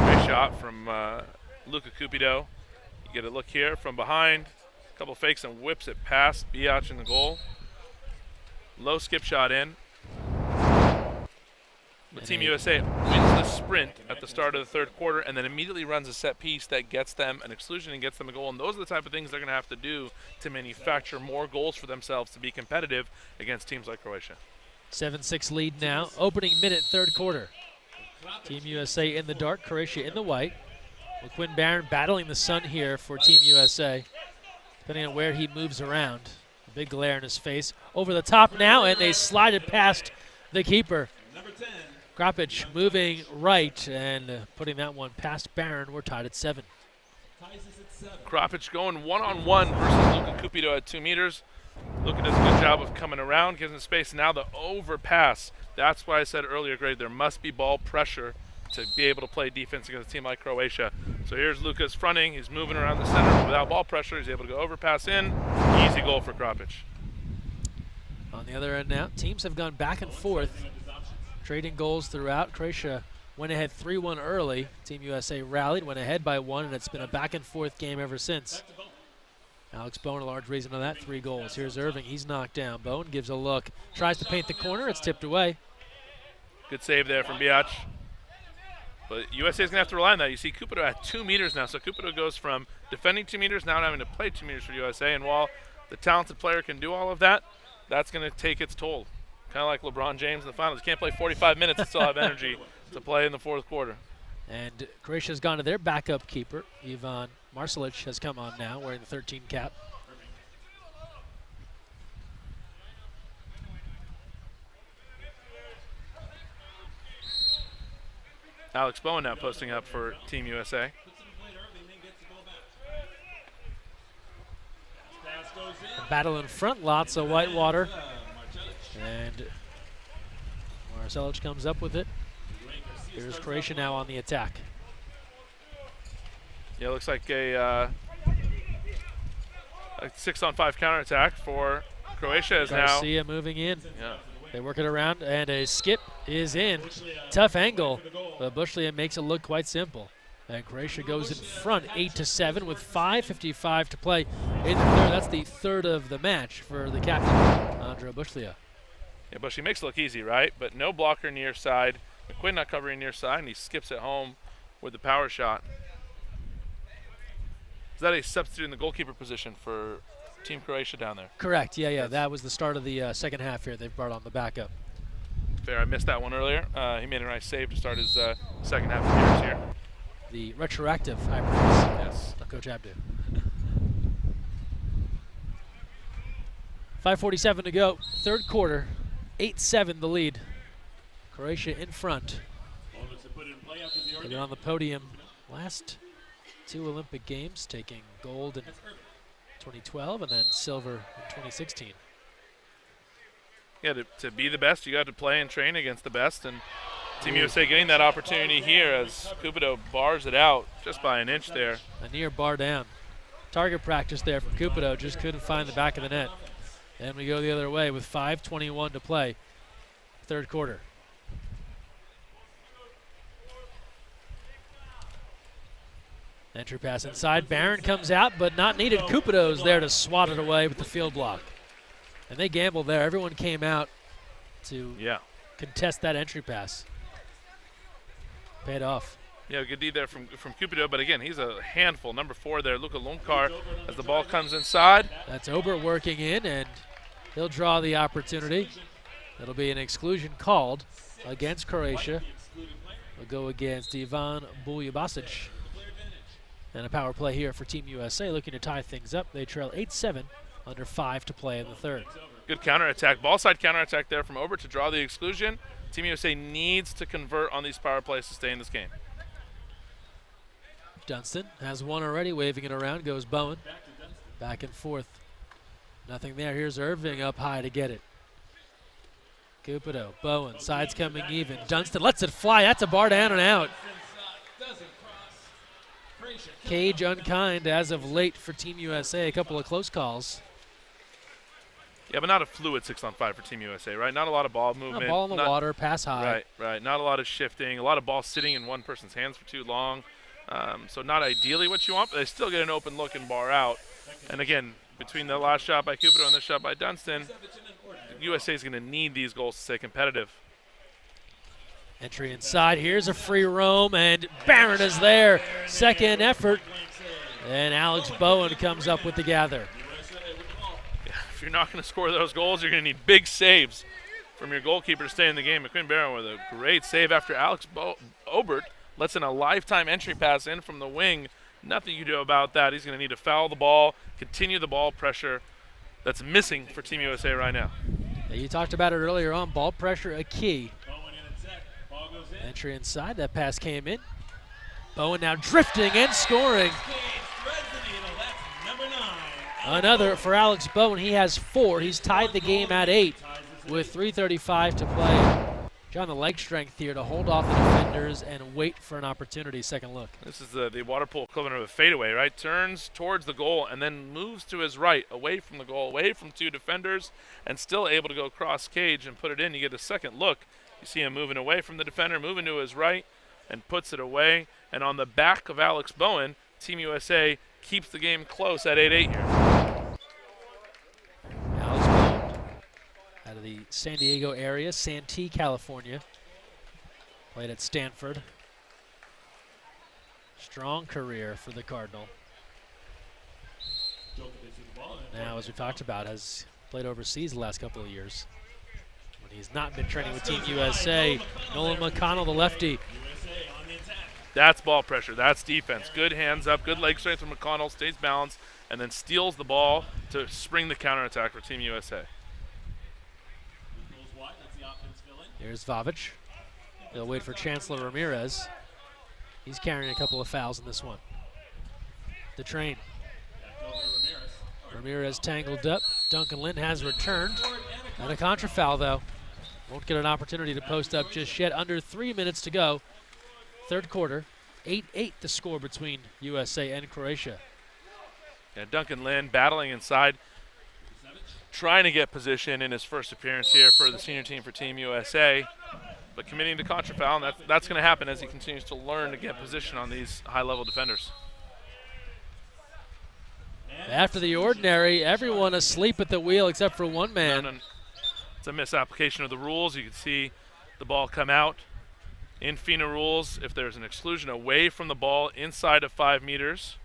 Great shot from Luka Cupido. You get a look here from behind, a couple fakes and whips it past Biatch in the goal. Low skip shot in. But Team USA wins the sprint at the start of the third quarter and then immediately runs a set piece that gets them an exclusion and gets them a goal. And those are the type of things they're going to have to do to manufacture more goals for themselves to be competitive against teams like Croatia. 7-6 lead now. Opening minute, third quarter. Team USA in the dark, Croatia in the white. Quinn Barron battling the sun here for Team USA, depending on where he moves around. A big glare in his face. Over the top now, and they slide it past the keeper. Kropic moving right and putting that one past Barron. We're tied at 7. Kropic going one-on-one versus Luka Cupido at 2 meters. Luka does a good job of coming around, gives him space. Now the overpass. That's why I said earlier, Greg, there must be ball pressure to be able to play defense against a team like Croatia. So here's Luka's fronting. He's moving around the center, but without ball pressure, he's able to go overpass in. Easy goal for Kropic. On the other end now, teams have gone back and forth, trading goals throughout. Croatia went ahead 3-1 early. Team USA rallied, went ahead by 1, and it's been a back-and-forth game ever since. Alex Bone, a large reason on that, 3 goals. Here's Irving. He's knocked down. Bone gives a look. Tries to paint the corner. It's tipped away. Good save there from Biatch. But USA is going to have to rely on that. You see Cupido at 2 meters now. So Cupido goes from defending 2 meters now having to play 2 meters for USA. And while the talented player can do all of that, that's going to take its toll. Kind of like LeBron James in the finals. You can't play 45 minutes and still have energy to play in the fourth quarter. And Croatia has gone to their backup keeper. Ivan Marsalic has come on now, wearing the 13 cap. Alex Bowen now posting up for Team USA. A battle in front, lots of Whitewater. And Marsalic comes up with it. Here's Croatia now on the attack. Yeah, looks like a 6-on-5 counterattack for Croatia is Garcia moving in. Yeah. They work it around, and a skip is in. Tough angle, but Bushlia makes it look quite simple. And Croatia goes in front 8-7 with 5:55 to play in the third. That's the third of the match for the captain, Andrea Bushlia. Yeah, Bushy makes it look easy, right? But no blocker near side. McQuinn not covering near side, and he skips it home with the power shot. Is that a substitute in the goalkeeper position for Team Croatia down there? Correct, yeah. That was the start of the second half here. They've brought on the backup. Fair, I missed that one earlier. He made a nice save to start his second half appearance here. The retroactive high praise. Yes. Coach Abdu. 5:47 to go, third quarter, 8-7 the lead. Croatia in front. They've been on the podium last 2 Olympic Games, taking gold in 2012 and then silver in 2016. Yeah, to be the best, you got to play and train against the best, and Team USA getting that opportunity here as Cupido bars it out just by an inch there. A near bar down. Target practice there from Cupido, just couldn't find the back of the net. And we go the other way with 5:21 to play, third quarter. Entry pass inside. Barron comes out, but not needed. Cupido's there to swat it away with the field block. And they gambled there. Everyone came out to contest that entry pass. Paid off. Yeah, good D there from Cupido, but again, he's a handful. Number 4 there, Luka Lunkar, as the ball comes inside. That's Obert working in, and he'll draw the opportunity. It'll be an exclusion called against Croatia. We'll go against Ivan Buljubasic. And a power play here for Team USA, looking to tie things up. They trail 8-7, under 5 to play in the third. Good counterattack, ball side counterattack there from Obert to draw the exclusion. Team USA needs to convert on these power plays to stay in this game. Dunstan has one already, waving it around, goes Bowen. Back and forth. Nothing there. Here's Irving up high to get it. Cupido, Bowen, sides coming even. Dunstan lets it fly. That's a bar down and out. Cage unkind as of late for Team USA. A couple of close calls. Yeah, but not a fluid 6-on-5 for Team USA, right? Not a lot of ball movement. Ball in the water, pass high. Right. Not a lot of shifting. A lot of ball sitting in one person's hands for too long. So not ideally what you want, but they still get an open look and bar out. And again, between the last shot by Cupido and this shot by Dunstan, USA is going to need these goals to stay competitive. Entry inside. Here's a free roam, and Barron is there. Second effort, and Alex Bowen comes up with the gather. Yeah, if you're not going to score those goals, you're going to need big saves from your goalkeeper to stay in the game. McQueen Barron with a great save after Alex Obert lets in a lifetime entry pass in from the wing. Nothing you do about that. He's going to need to foul the ball, continue the ball pressure that's missing for Team USA right now. Yeah, you talked about it earlier on. Ball pressure a key. Entry inside. That pass came in. Bowen now drifting and scoring. Another for Alex Bowen. He has 4. He's tied the game at 8 with 3:35 to play. John, the leg strength here to hold off the defenders and wait for an opportunity. Second look. This is the water polo equivalent of a fadeaway, right? Turns towards the goal and then moves to his right, away from the goal, away from 2 defenders, and still able to go cross cage and put it in. You get a second look. You see him moving away from the defender, moving to his right, and puts it away. And on the back of Alex Bowen, Team USA keeps the game close at 8-8 here. Alex Bowen, out of the San Diego area, Santee, California. Played at Stanford. Strong career for the Cardinal. Now, as we talked about, has played overseas the last couple of years. When he's not been training with Team USA, Nolan McConnell, the lefty. That's ball pressure. That's defense. Good hands up, good leg strength from McConnell, stays balanced, and then steals the ball to spring the counterattack for Team USA. Here's Vavic. They'll wait for Chancellor Ramirez. He's carrying a couple of fouls in this one. The train. Ramirez tangled up. Duncan Lynn has returned. And a contra foul, though. Won't get an opportunity to post up just yet. Under 3 minutes to go. Third quarter. 8-8 the score between USA and Croatia. Yeah, Duncan Lynn battling inside, trying to get position in his first appearance here for the senior team for Team USA, but committing to contra foul, and that's going to happen as he continues to learn to get position on these high-level defenders. After the ordinary, everyone asleep at the wheel except for one man. It's a misapplication of the rules. You can see the ball come out. In FINA rules, if there's an exclusion away from the ball inside of 5 meters,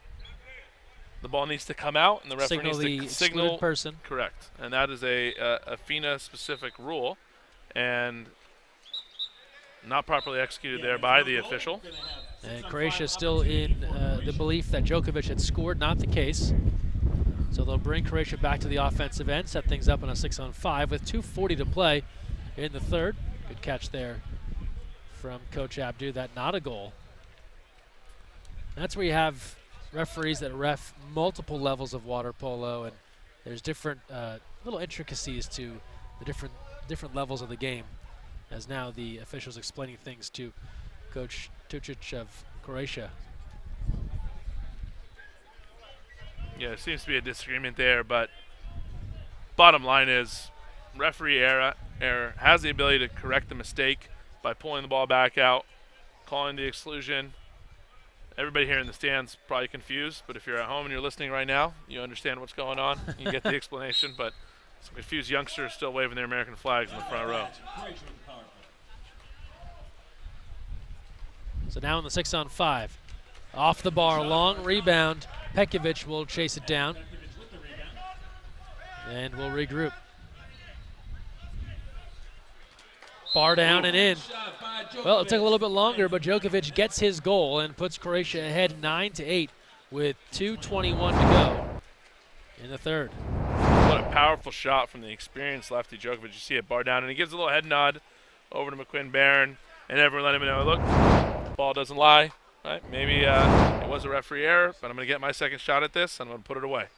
the ball needs to come out, and the referee needs to signal person. Correct, and that is a FINA-specific rule, and not properly executed there by the official. And Croatia still in the belief that Djokovic had scored, not the case. So they'll bring Croatia back to the offensive end, set things up on a 6-on-5 with 2:40 to play in the third. Good catch there from Coach Abdu that not a goal. That's where you have referees that ref multiple levels of water polo, and there's different little intricacies to the different levels of the game, as now the officials explaining things to Coach Tucic of Croatia. Yeah, there seems to be a disagreement there, but bottom line is referee error has the ability to correct the mistake by pulling the ball back out, calling the exclusion. Everybody here in the stands probably confused, but if you're at home and you're listening right now, you understand what's going on. You get the explanation, but some confused youngsters still waving their American flags in the front row. So now in the 6-on-5. Off the bar, long rebound. Pekovic will chase it down. And we'll regroup. Bar down and in. Well, it took a little bit longer, but Djokovic gets his goal and puts Croatia ahead 9-8 with 2:21 to go in the third. What a powerful shot from the experienced lefty Djokovic. You see it bar down, and he gives a little head nod over to McQuinn Barron, and everyone let him know, look, the ball doesn't lie. Right? Maybe it was a referee error, but I'm going to get my second shot at this, and I'm going to put it away.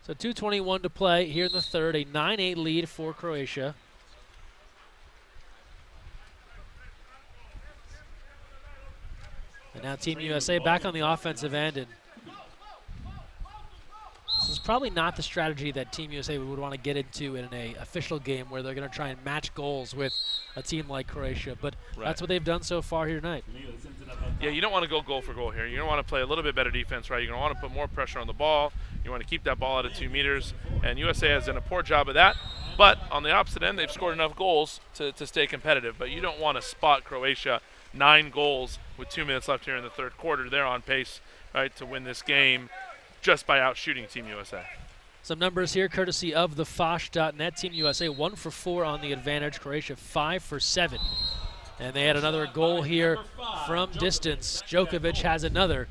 So 2:21 to play here in the third, a 9-8 lead for Croatia. And now Team USA back on the offensive end, and this is probably not the strategy that Team USA would want to get into in an official game where they're going to try and match goals with a team like Croatia, but that's what they've done so far here tonight. Yeah, you don't want to go goal for goal here. You don't want to play a little bit better defense, right? You're going to want to put more pressure on the ball. You want to keep that ball out of 2 meters, and USA has done a poor job of that. But on the opposite end, they've scored enough goals to stay competitive. But you don't want to spot Croatia 9 goals with 2 minutes left here in the third quarter. They're on pace, right, to win this game just by outshooting Team USA. Some numbers here courtesy of the Fosh.net. Team USA 1 for 4 on the advantage. Croatia 5 for 7. And they had another goal here from distance. Djokovic has another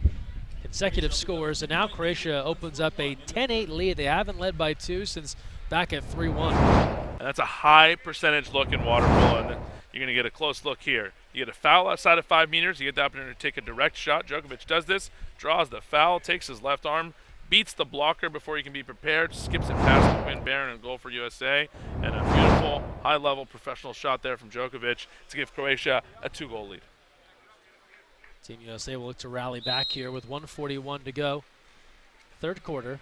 consecutive scores, and now Croatia opens up a 10-8 lead. They haven't led by 2 since back at 3-1. And that's a high percentage look in water polo, and you're going to get a close look here. You get a foul outside of 5 meters. You get the opportunity to take a direct shot. Djokovic does this, draws the foul, takes his left arm, beats the blocker before he can be prepared, skips it past McQuinn Barron, and goal for USA. And a beautiful, high-level professional shot there from Djokovic to give Croatia a 2-goal lead. Team USA will look to rally back here with 1:41 to go. Third quarter.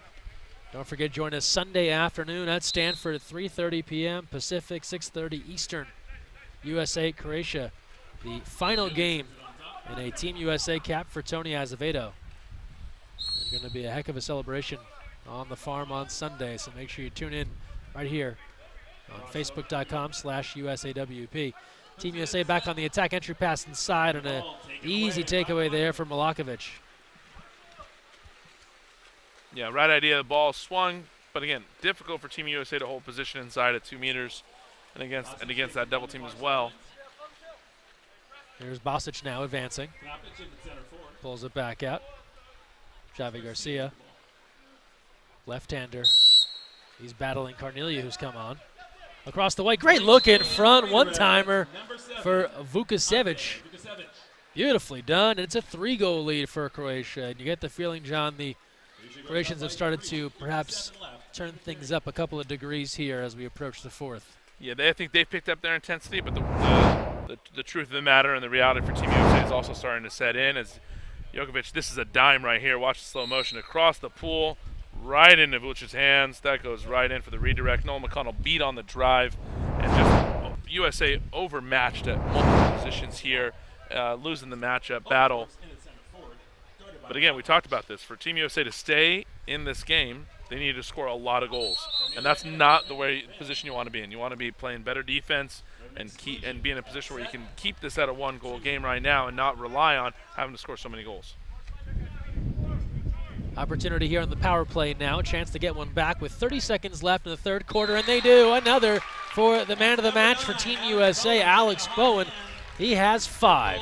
Don't forget, join us Sunday afternoon at Stanford at 3:30 p.m. Pacific, 6:30 Eastern. USA-Croatia, the final game in a Team USA cap for Tony Azevedo. It's going to be a heck of a celebration on the farm on Sunday, so make sure you tune in right here on Facebook.com/USAWP. Team USA back on the attack, entry pass inside, and an easy takeaway there for Milakovic. Yeah, right idea. The ball swung, but again, difficult for Team USA to hold position inside at 2 meters and against that double team as well. Here's Bosic now advancing. Pulls it back out. Javi Garcia, left-hander. He's battling Carnelia, who's come on. Across the way, great look in front, one-timer for Vukasevic. Beautifully done, and it's a 3-goal lead for Croatia. And you get the feeling, John, the Croatians have started to perhaps turn things up a couple of degrees here as we approach the fourth. Yeah, I think they've picked up their intensity, but the truth of the matter and the reality for Team USA is also starting to set in as Djokovic, this is a dime right here. Watch the slow motion across the pool, right into Vucic's hands. That goes right in for the redirect. Noel McConnell beat on the drive, and just USA overmatched at multiple positions here, losing the matchup battle. But again, we talked about this. For Team USA to stay in this game, they need to score a lot of goals, and that's not the position you want to be in. You want to be playing better defense and be in a position where you can keep this at a 1-goal game right now and not rely on having to score so many goals. Opportunity here on the power play now. A chance to get one back with 30 seconds left in the third quarter, and they do. Another for the man of the match for Team USA, Alex Bowen. He has 5.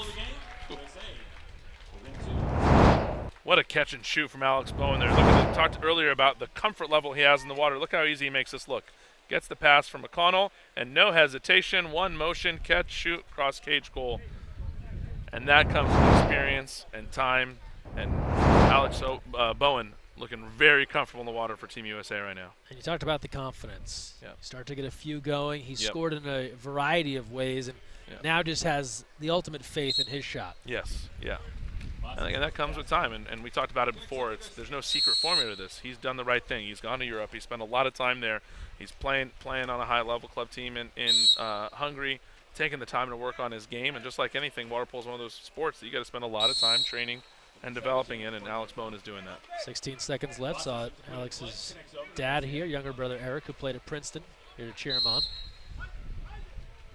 What a catch and shoot from Alex Bowen there. Look at talked earlier about the comfort level he has in the water. Look how easy he makes this look. Gets the pass from McConnell, and no hesitation, one motion, catch, shoot, cross cage goal. And that comes with experience and time, and Alex Bowen looking very comfortable in the water for Team USA right now. And you talked about the confidence. Yep. Start to get a few going. He's Yep. scored in a variety of ways, and Yep. now just has the ultimate faith in his shot. Yes, yeah. And that comes with time, and we talked about it before. There's no secret formula to this. He's done the right thing. He's gone to Europe. He spent a lot of time there. He's playing on a high-level club team in Hungary, taking the time to work on his game. And just like anything, water polo is one of those sports that you got to spend a lot of time training and developing in, and Alex Bowen is doing that. 16 seconds left. Saw Alex's dad here, younger brother Eric, who played at Princeton, here to cheer him on.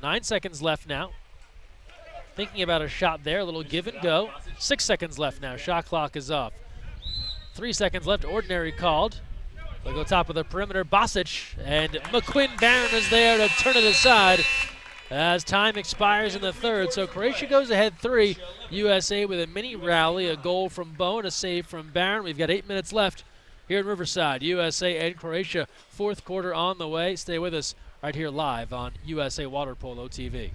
9 seconds left now. Thinking about a shot there, a little give and go. 6 seconds left now, shot clock is off. 3 seconds left, ordinary called. They'll go top of the perimeter, Bosic, and McQuinn Barron is there to turn it aside as time expires in the third. So Croatia goes ahead 3, USA with a mini rally, a goal from Bowen, a save from Barron. We've got 8 minutes left here in Riverside. USA and Croatia, fourth quarter on the way. Stay with us right here live on USA Water Polo TV.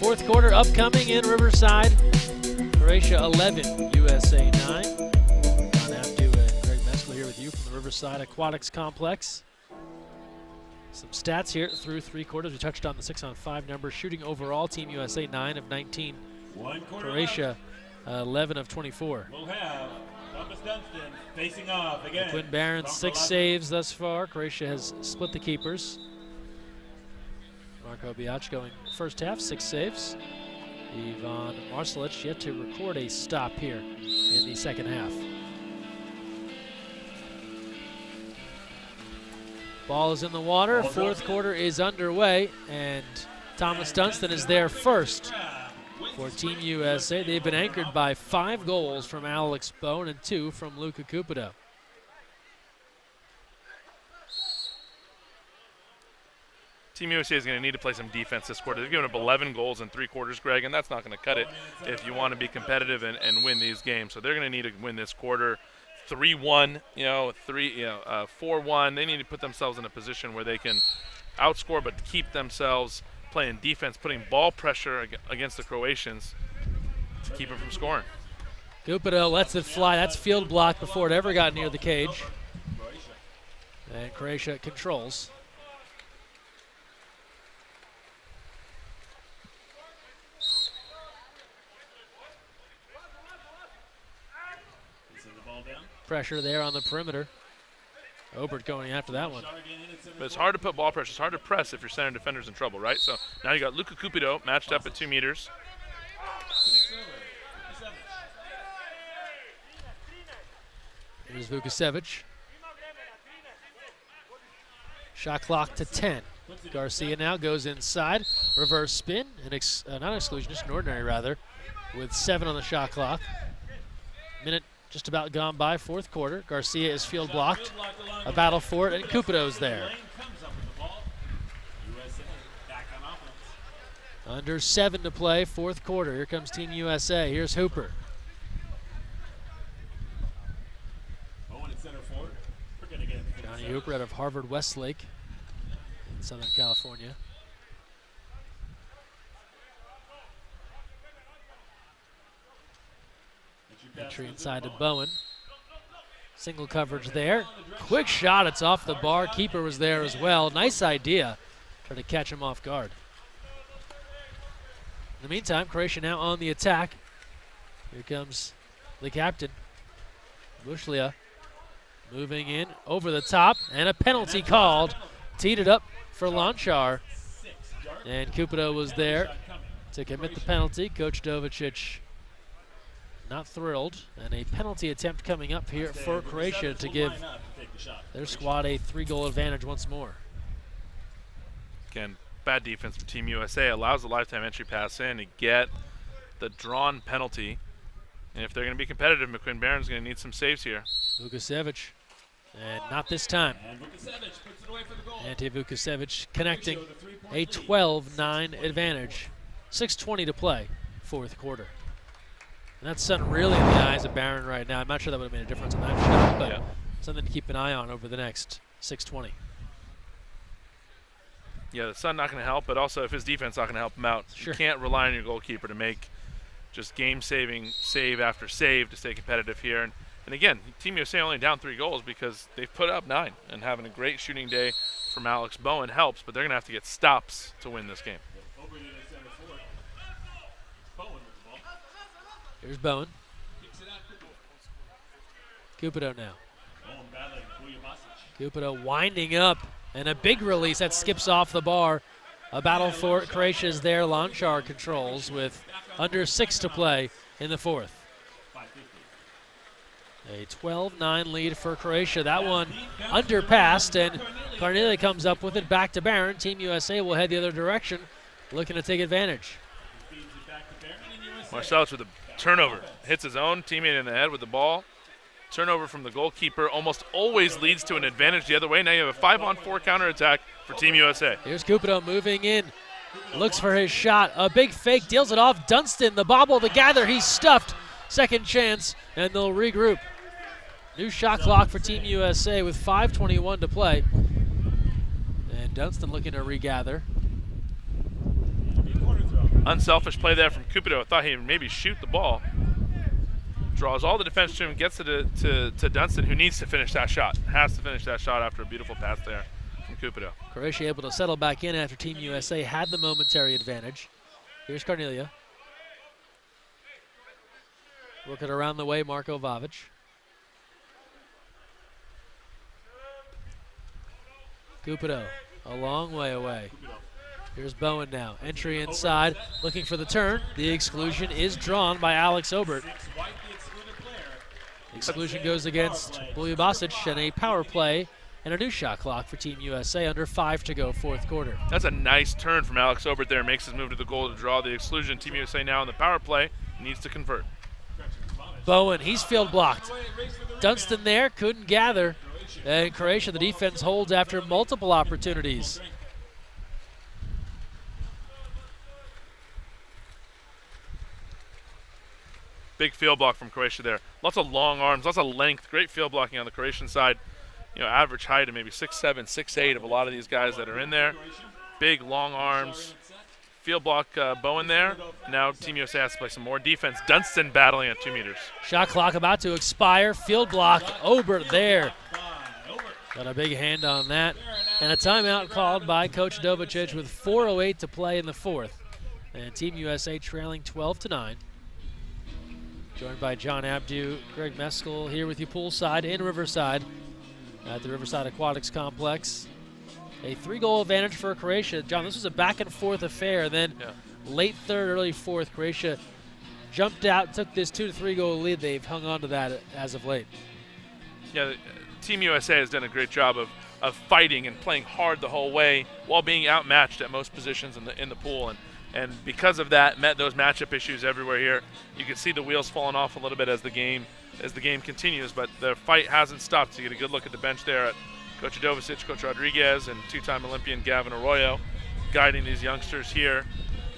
Fourth quarter upcoming in Riverside. Croatia 11, USA 9. On out to Greg Meskel here with you from the Riverside Aquatics Complex. Some stats here through 3 quarters. We touched on the 6-on-5 numbers. Shooting overall, Team USA 9 of 19. Croatia 11 of 24. We'll have Thomas Dunstan facing off again. Quinn Barron 6 saves thus far. Croatia has split the keepers. Marko Biac going first half, 6 saves. Ivan Marcelic yet to record a stop here in the second half. Ball is in the water, fourth quarter is underway, and Thomas Dunstan is there first for Team USA. They've been anchored by 5 goals from Alex Bowen and 2 from Luka Cupido. Team USA is going to need to play some defense this quarter. They've given up 11 goals in 3 quarters, Greg, and that's not going to cut it if you want to be competitive and win these games. So they're going to need to win this quarter 3-1, 4-1. They need to put themselves in a position where they can outscore but keep themselves playing defense, putting ball pressure against the Croatians to keep them from scoring. Cupido lets it fly. That's field blocked before it ever got near the cage. And Croatia controls. pressure there on the perimeter. Obert going after that one. But it's hard to put ball pressure. It's hard to press if your center defender's in trouble, right? So now you got Luka Cupido matched up at 2 meters. Here's Vukasevic. Shot clock to 10. Garcia now goes inside. Reverse spin, not exclusion, just an ordinary rather, with 7 on the shot clock. Minute just about gone by, fourth quarter. Garcia is field blocked. A battle for it, and Cupido's there. Under 7 to play, fourth quarter. Here comes Team USA. Here's Hooper. Johnny Hooper out of Harvard Westlake in Southern California. Entry inside to Bowen. Single coverage there. Quick shot, it's off the bar. Keeper was there as well. Nice idea. Try to catch him off guard. In the meantime, Croatia now on the attack. Here comes the captain, Bushlia, moving in over the top, and a penalty called. Teed it up for Lonchar, and Cupido was there to commit the penalty. Coach Dovicic not thrilled, and a penalty attempt coming up here for Croatia to give their squad a 3-goal advantage once more. Again, bad defense from Team USA. Allows the lifetime entry pass in to get the drawn penalty. And if they're going to be competitive, McQuinn Barron's going to need some saves here. Vukasevic, and not this time. Ante Vukasevic connecting a 12-9 advantage. 6:20 to play, fourth quarter. And that's sun really in the eyes of Barron right now. I'm not sure that would have made a difference on that shot, but something to keep an eye on over the next 6:20. Yeah, the sun not going to help, but also if his defense not going to help him out. Sure. You can't rely on your goalkeeper to make just game-saving save after save to stay competitive here. And again, Team USA only down 3 goals because they've put up 9, and having a great shooting day from Alex Bowen helps, but they're going to have to get stops to win this game. Here's Bowen. Cupido now. Cupido winding up, and a big release that skips off the bar. A battle for Croatia's there. Lonchar controls with under 6 to play in the fourth. A 12-9 lead for Croatia. That one underpassed, and Carnelia comes up with it back to Barron. Team USA will head the other direction, looking to take advantage. Marcellus with a turnover. Hits his own teammate in the head with the ball. Turnover from the goalkeeper almost always leads to an advantage the other way. Now you have a 5-on-4 counterattack for Team USA. Here's Cupido moving in. Looks for his shot. A big fake, deals it off. Dunstan, the bobble to gather. He's stuffed. Second chance, and they'll regroup. New shot clock for Team USA with 5:21 to play. And Dunstan looking to regather. Unselfish play there from Cupido. I thought he would maybe shoot the ball. Draws all the defense to him, gets it to Dunstan, who needs to finish that shot. Has to finish that shot after a beautiful pass there from Cupido. Croatia able to settle back in after Team USA had the momentary advantage. Here's Carnelia. Working around the way, Marko Vavic. Cupido a long way away. Here's Bowen now. Entry inside, looking for the turn. The exclusion is drawn by Alex Obert. Exclusion goes against Buljubasic, and a power play and a new shot clock for Team USA. Under 5 to go, fourth quarter. That's a nice turn from Alex Obert there. Makes his move to the goal to draw the exclusion. Team USA now in the power play needs to convert. Bowen, he's field blocked. Dunstan there, couldn't gather. And Croatia, the defense holds after multiple opportunities. Big field block from Croatia there. Lots of long arms, lots of length. Great field blocking on the Croatian side. You know, average height of maybe 6'7", 6'8" of a lot of these guys that are in there. Big, long arms. Field block Bowen there. Now Team USA has to play some more defense. Dunstan battling at 2 meters. Shot clock about to expire. Field block, Obert there. Got a big hand on that. And a timeout called by Coach Dovicic with 4:08 to play in the fourth. And Team USA trailing 12-9. Joined by John Abdu, Greg Meskel here with you poolside in Riverside at the Riverside Aquatics Complex. A 3-goal advantage for Croatia. John, this was a back-and-forth affair. Then late third, early fourth, Croatia jumped out, took this 2- to 3-goal lead. They've hung on to that as of late. Yeah, Team USA has done a great job of fighting and playing hard the whole way while being outmatched at most positions in the pool. And because of that, met those matchup issues everywhere here. You can see the wheels falling off a little bit as the game continues, but the fight hasn't stopped. So you get a good look at the bench there at Coach Adovicic, Coach Rodriguez, and 2-time Olympian Gavin Arroyo guiding these youngsters here,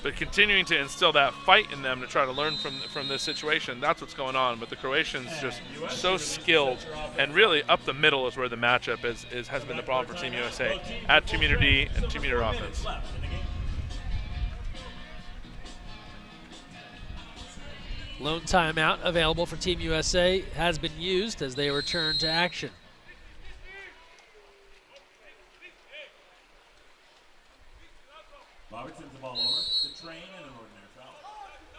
but continuing to instill that fight in them to try to learn from this situation. That's what's going on. But the Croatians just so skilled, and really up the middle is where the matchup has been the problem for Team USA at 2-meter D and 2-meter offense. Lone timeout available for Team USA has been used as they return to action. Robertson's the ball over to Train and an ordinary foul.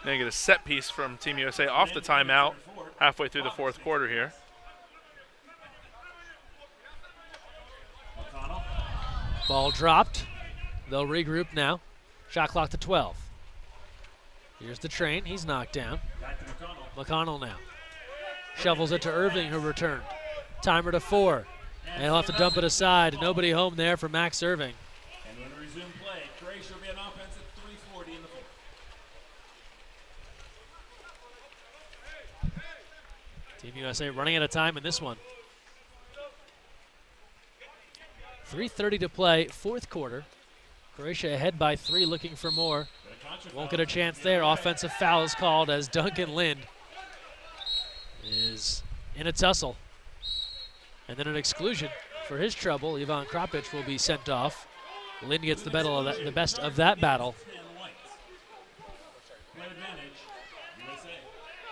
Then you get a set piece from Team USA off the timeout halfway through the fourth quarter here. McConnell. Ball dropped. They'll regroup now. Shot clock to 12. Here's the Train. He's knocked down. Back to McConnell. McConnell now. Shovels it to Irving, who returned. Timer to 4. And he'll have to dump it aside. Nobody home there for Max Irving. And when we resume play, Croatia will be an offense at 3:40 in the fourth. Team USA running out of time in this one. 3:30 to play, fourth quarter. Croatia ahead by 3, looking for more. Won't get a chance there. Offensive foul is called as Duncan Lind is in a tussle. And then an exclusion for his trouble. Ivan Krapic will be sent off. Lind gets the best of that battle.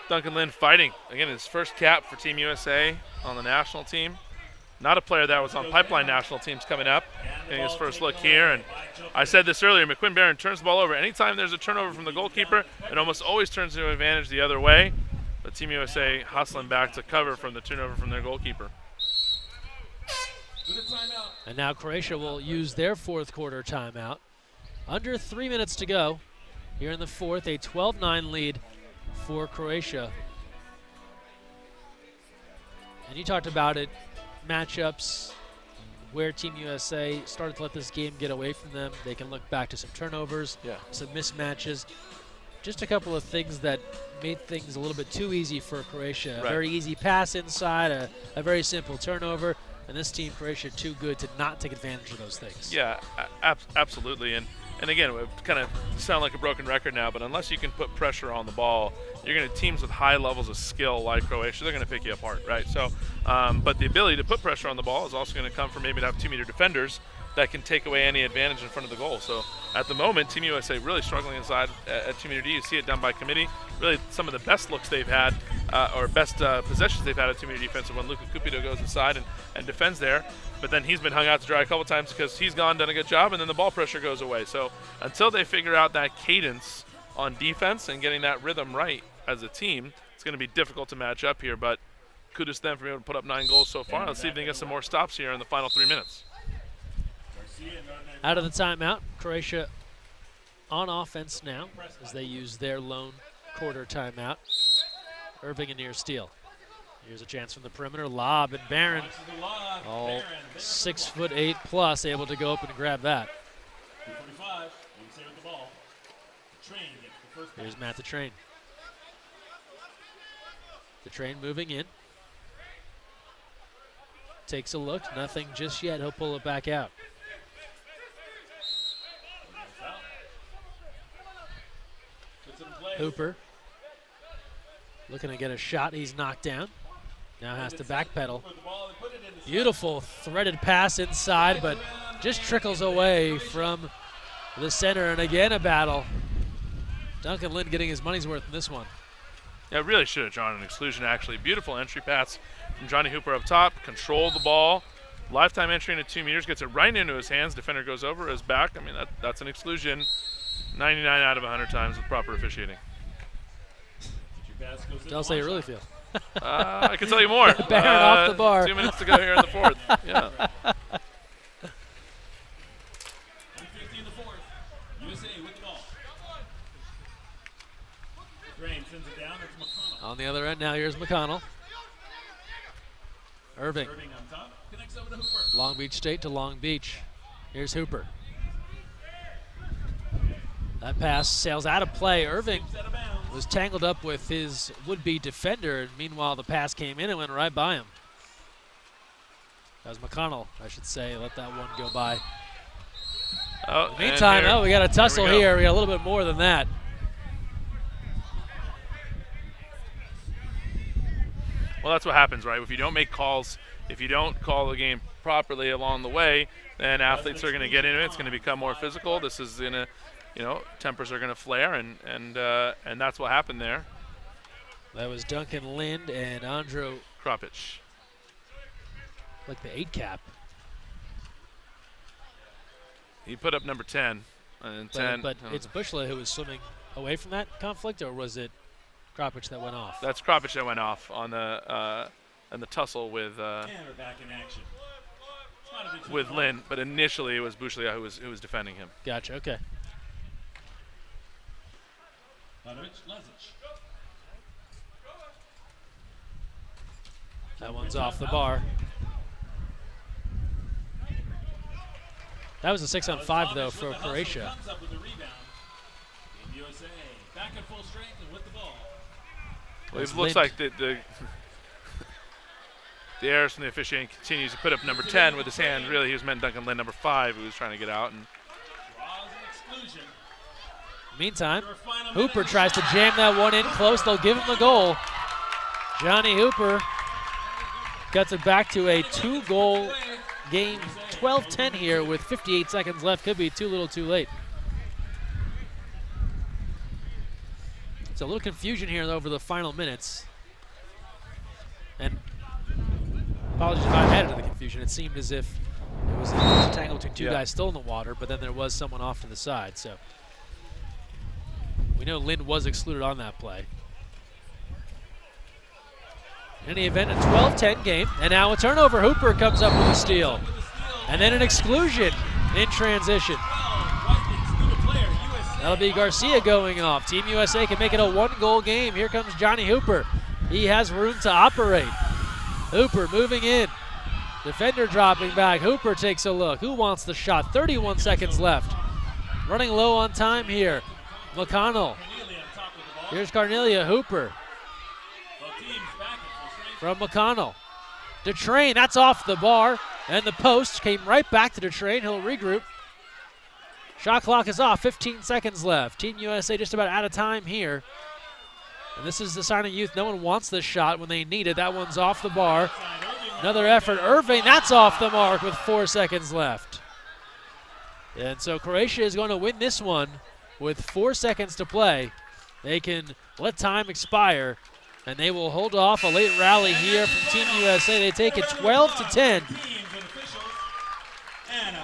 Duncan Lind fighting. Again, his first cap for Team USA on the national team. Not a player that was on Pipeline national teams coming up. Getting his first look here. And I said this earlier, McQuinn Barron turns the ball over. Anytime there's a turnover from the goalkeeper, it almost always turns into an advantage the other way. But Team USA hustling back to cover from the turnover from their goalkeeper. And now Croatia will use their fourth quarter timeout. Under 3 minutes to go here in the fourth, a 12-9 lead for Croatia. And you talked about it, matchups, where Team USA started to let this game get away from them. They can look back to some turnovers, some mismatches. Just a couple of things that made things a little bit too easy for Croatia. A very easy pass inside, a very simple turnover. And this team, Croatia, too good to not take advantage of those things. Yeah, absolutely. And again, we kind of sound like a broken record now, but unless you can put pressure on the ball, you're going to teams with high levels of skill like Croatia, they're going to pick you apart, right? So, but the ability to put pressure on the ball is also going to come from maybe to have 2-meter defenders that can take away any advantage in front of the goal. So at the moment, Team USA really struggling inside at 2-meter D. You see it done by committee. Really some of the best looks they've had, or best possessions they've had at 2-meter defense when Luka Cupido goes inside and defends there. But then he's been hung out to dry a couple times because he's done a good job, and then the ball pressure goes away. So until they figure out that cadence on defense and getting that rhythm right as a team, it's going to be difficult to match up here. But kudos to them for being able to put up 9 goals so far. Let's see if they can get some more stops here in the final 3 minutes. Out of the timeout, Croatia on offense now as they use their lone quarter timeout. Irving and near steal. Here's a chance from the perimeter. Lob, and Barron, all 6'8" plus, able to go up and grab that. Here's Matt the Train. The Train moving in. Takes a look, nothing just yet. He'll pull it back out. Hooper looking to get a shot. He's knocked down. Now has to backpedal. Beautiful threaded pass inside, but just trickles away from the center. And again, a battle. Duncan Lind getting his money's worth in this one. Yeah, really should have drawn an exclusion, actually. Beautiful entry pass from Johnny Hooper up top. Controlled the ball. Lifetime entry into 2 meters. Gets it right into his hands. Defender goes over his back. I mean, that's an exclusion 99 out of 100 times with proper officiating. Pass goes to Tell us how you really feel. I can tell you more. Barron off the bar. 2 minutes to go here in the fourth. Yeah. 1:50 in the fourth. USA with the ball. Drain sends it down. It's McConnell. On the other end now, here's McConnell. Irving. Irving on top. Connects over to Hooper. Long Beach State to Long Beach. Here's Hooper. That pass sails out of play. Irving Out of bounds. was tangled up with his would-be defender, and meanwhile the pass came in and went right by him. That was McConnell, I should say. Let that one go by. Oh, and Meantime, here- we got a tussle we go. here. We got a little bit more than that. Well, that's what happens, right? If you don't make calls, if you don't call the game properly along the way, then athletes are going to get into it. It's going to become more physical. This is going to, tempers are going to flare, and that's what happened there. That was Duncan Lind and Andrew, Kropich. like the 8 cap. He put up number 10, and 10. But it's Bushley who was swimming away from that conflict, or was it Kropich that went off? That's Kropich that went off on the tussle with And we're back in action. It's not a big with foul. Lynn, but initially it was Bushlia who was defending him. Gotcha, okay. Ladovic, Lezic. That one's off the bar. That was a 6-on-5 though for Croatia. Comes up with the rebound. Team USA back at full strength and with the ball. Well, That's it looks Lind. like the errors from the officiating continues to put up number 10 with his hand. Really, he was meant Duncan Lind, number 5, who was trying to get out. And Draws an exclusion. Meantime, Your final Hooper minute. tries to jam that one in close. They'll give him the goal. Johnny Hooper gets it back to a 2-goal game, 12-10 here with 58 seconds left. Could be too little too late. It's a little confusion here over the final minutes. And apologies if I'm added to the confusion. It seemed as if it was a tangle between two guys still in the water, but then there was someone off to the side. So we know Lind was excluded on that play. In any event, a 12-10 game, and now a turnover. Hooper comes up with a steal. And then an exclusion in transition. That'll be Garcia going off. Team USA can make it a 1-goal game. Here comes Johnny Hooper. He has room to operate. Hooper moving in. Defender dropping back. Hooper takes a look. Who wants the shot? 31 seconds left. Running low on time here. McConnell. Here's Carnelia. Hooper from McConnell. DeTrain, that's off the bar. And the post came right back to DeTrain. He'll regroup. Shot clock is off. 15 seconds left. Team USA just about out of time here. And this is the sign of youth. No one wants this shot when they need it. That one's off the bar. Another effort. Irving, that's off the mark with 4 seconds left. And so Croatia is going to win this one with 4 seconds to play. They can let time expire, and they will hold off a late rally here from Team USA. They take it 12-10.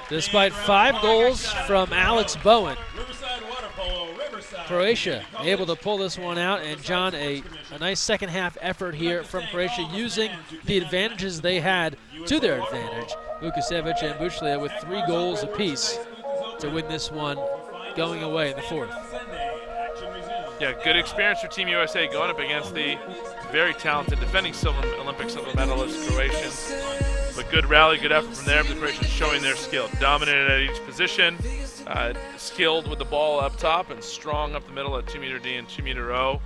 Despite 5 goals from Alex Bowen. Riverside Water Polo, Riverside. Croatia able to pull this one out, and John, a nice second half effort here from Croatia using the advantages they had to their advantage. Vukosevic and Bushlia with 3 goals apiece to win this one going away in the fourth. yeah, good experience for Team USA going up against the very talented defending Olympic silver medalist Croatians. But good rally, good effort from there. The Croatians showing their skill. Dominated at each position, skilled with the ball up top, and strong up the middle at 2-meter D and 2-meter O.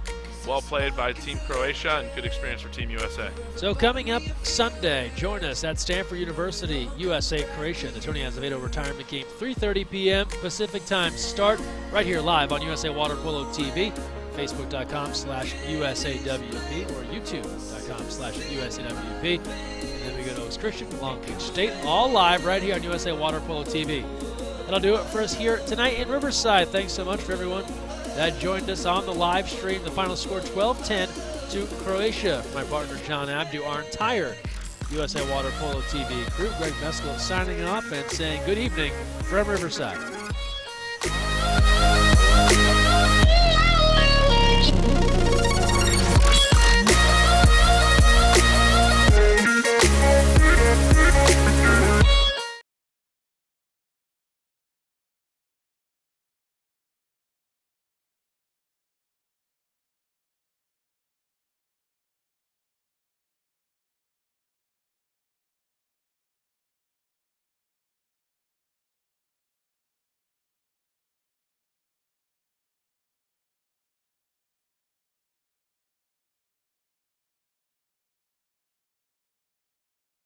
Well played by Team Croatia, and good experience for Team USA. So coming up Sunday, join us at Stanford University, USA-Croatia, the Tony Azevedo retirement game, 3:30 p.m. Pacific time start, right here live on USA Water Polo TV, Facebook.com/USAWP or YouTube.com/USAWP. And then we go to Oaks Christian, Long Beach State, all live right here on USA Water Polo TV. That'll do it for us here tonight in Riverside. Thanks so much for everyone that joined us on the live stream. The final score 12-10 to Croatia. My partner John Abdu, our entire USA Water Polo TV crew, Greg Meskel signing off and saying good evening from Riverside.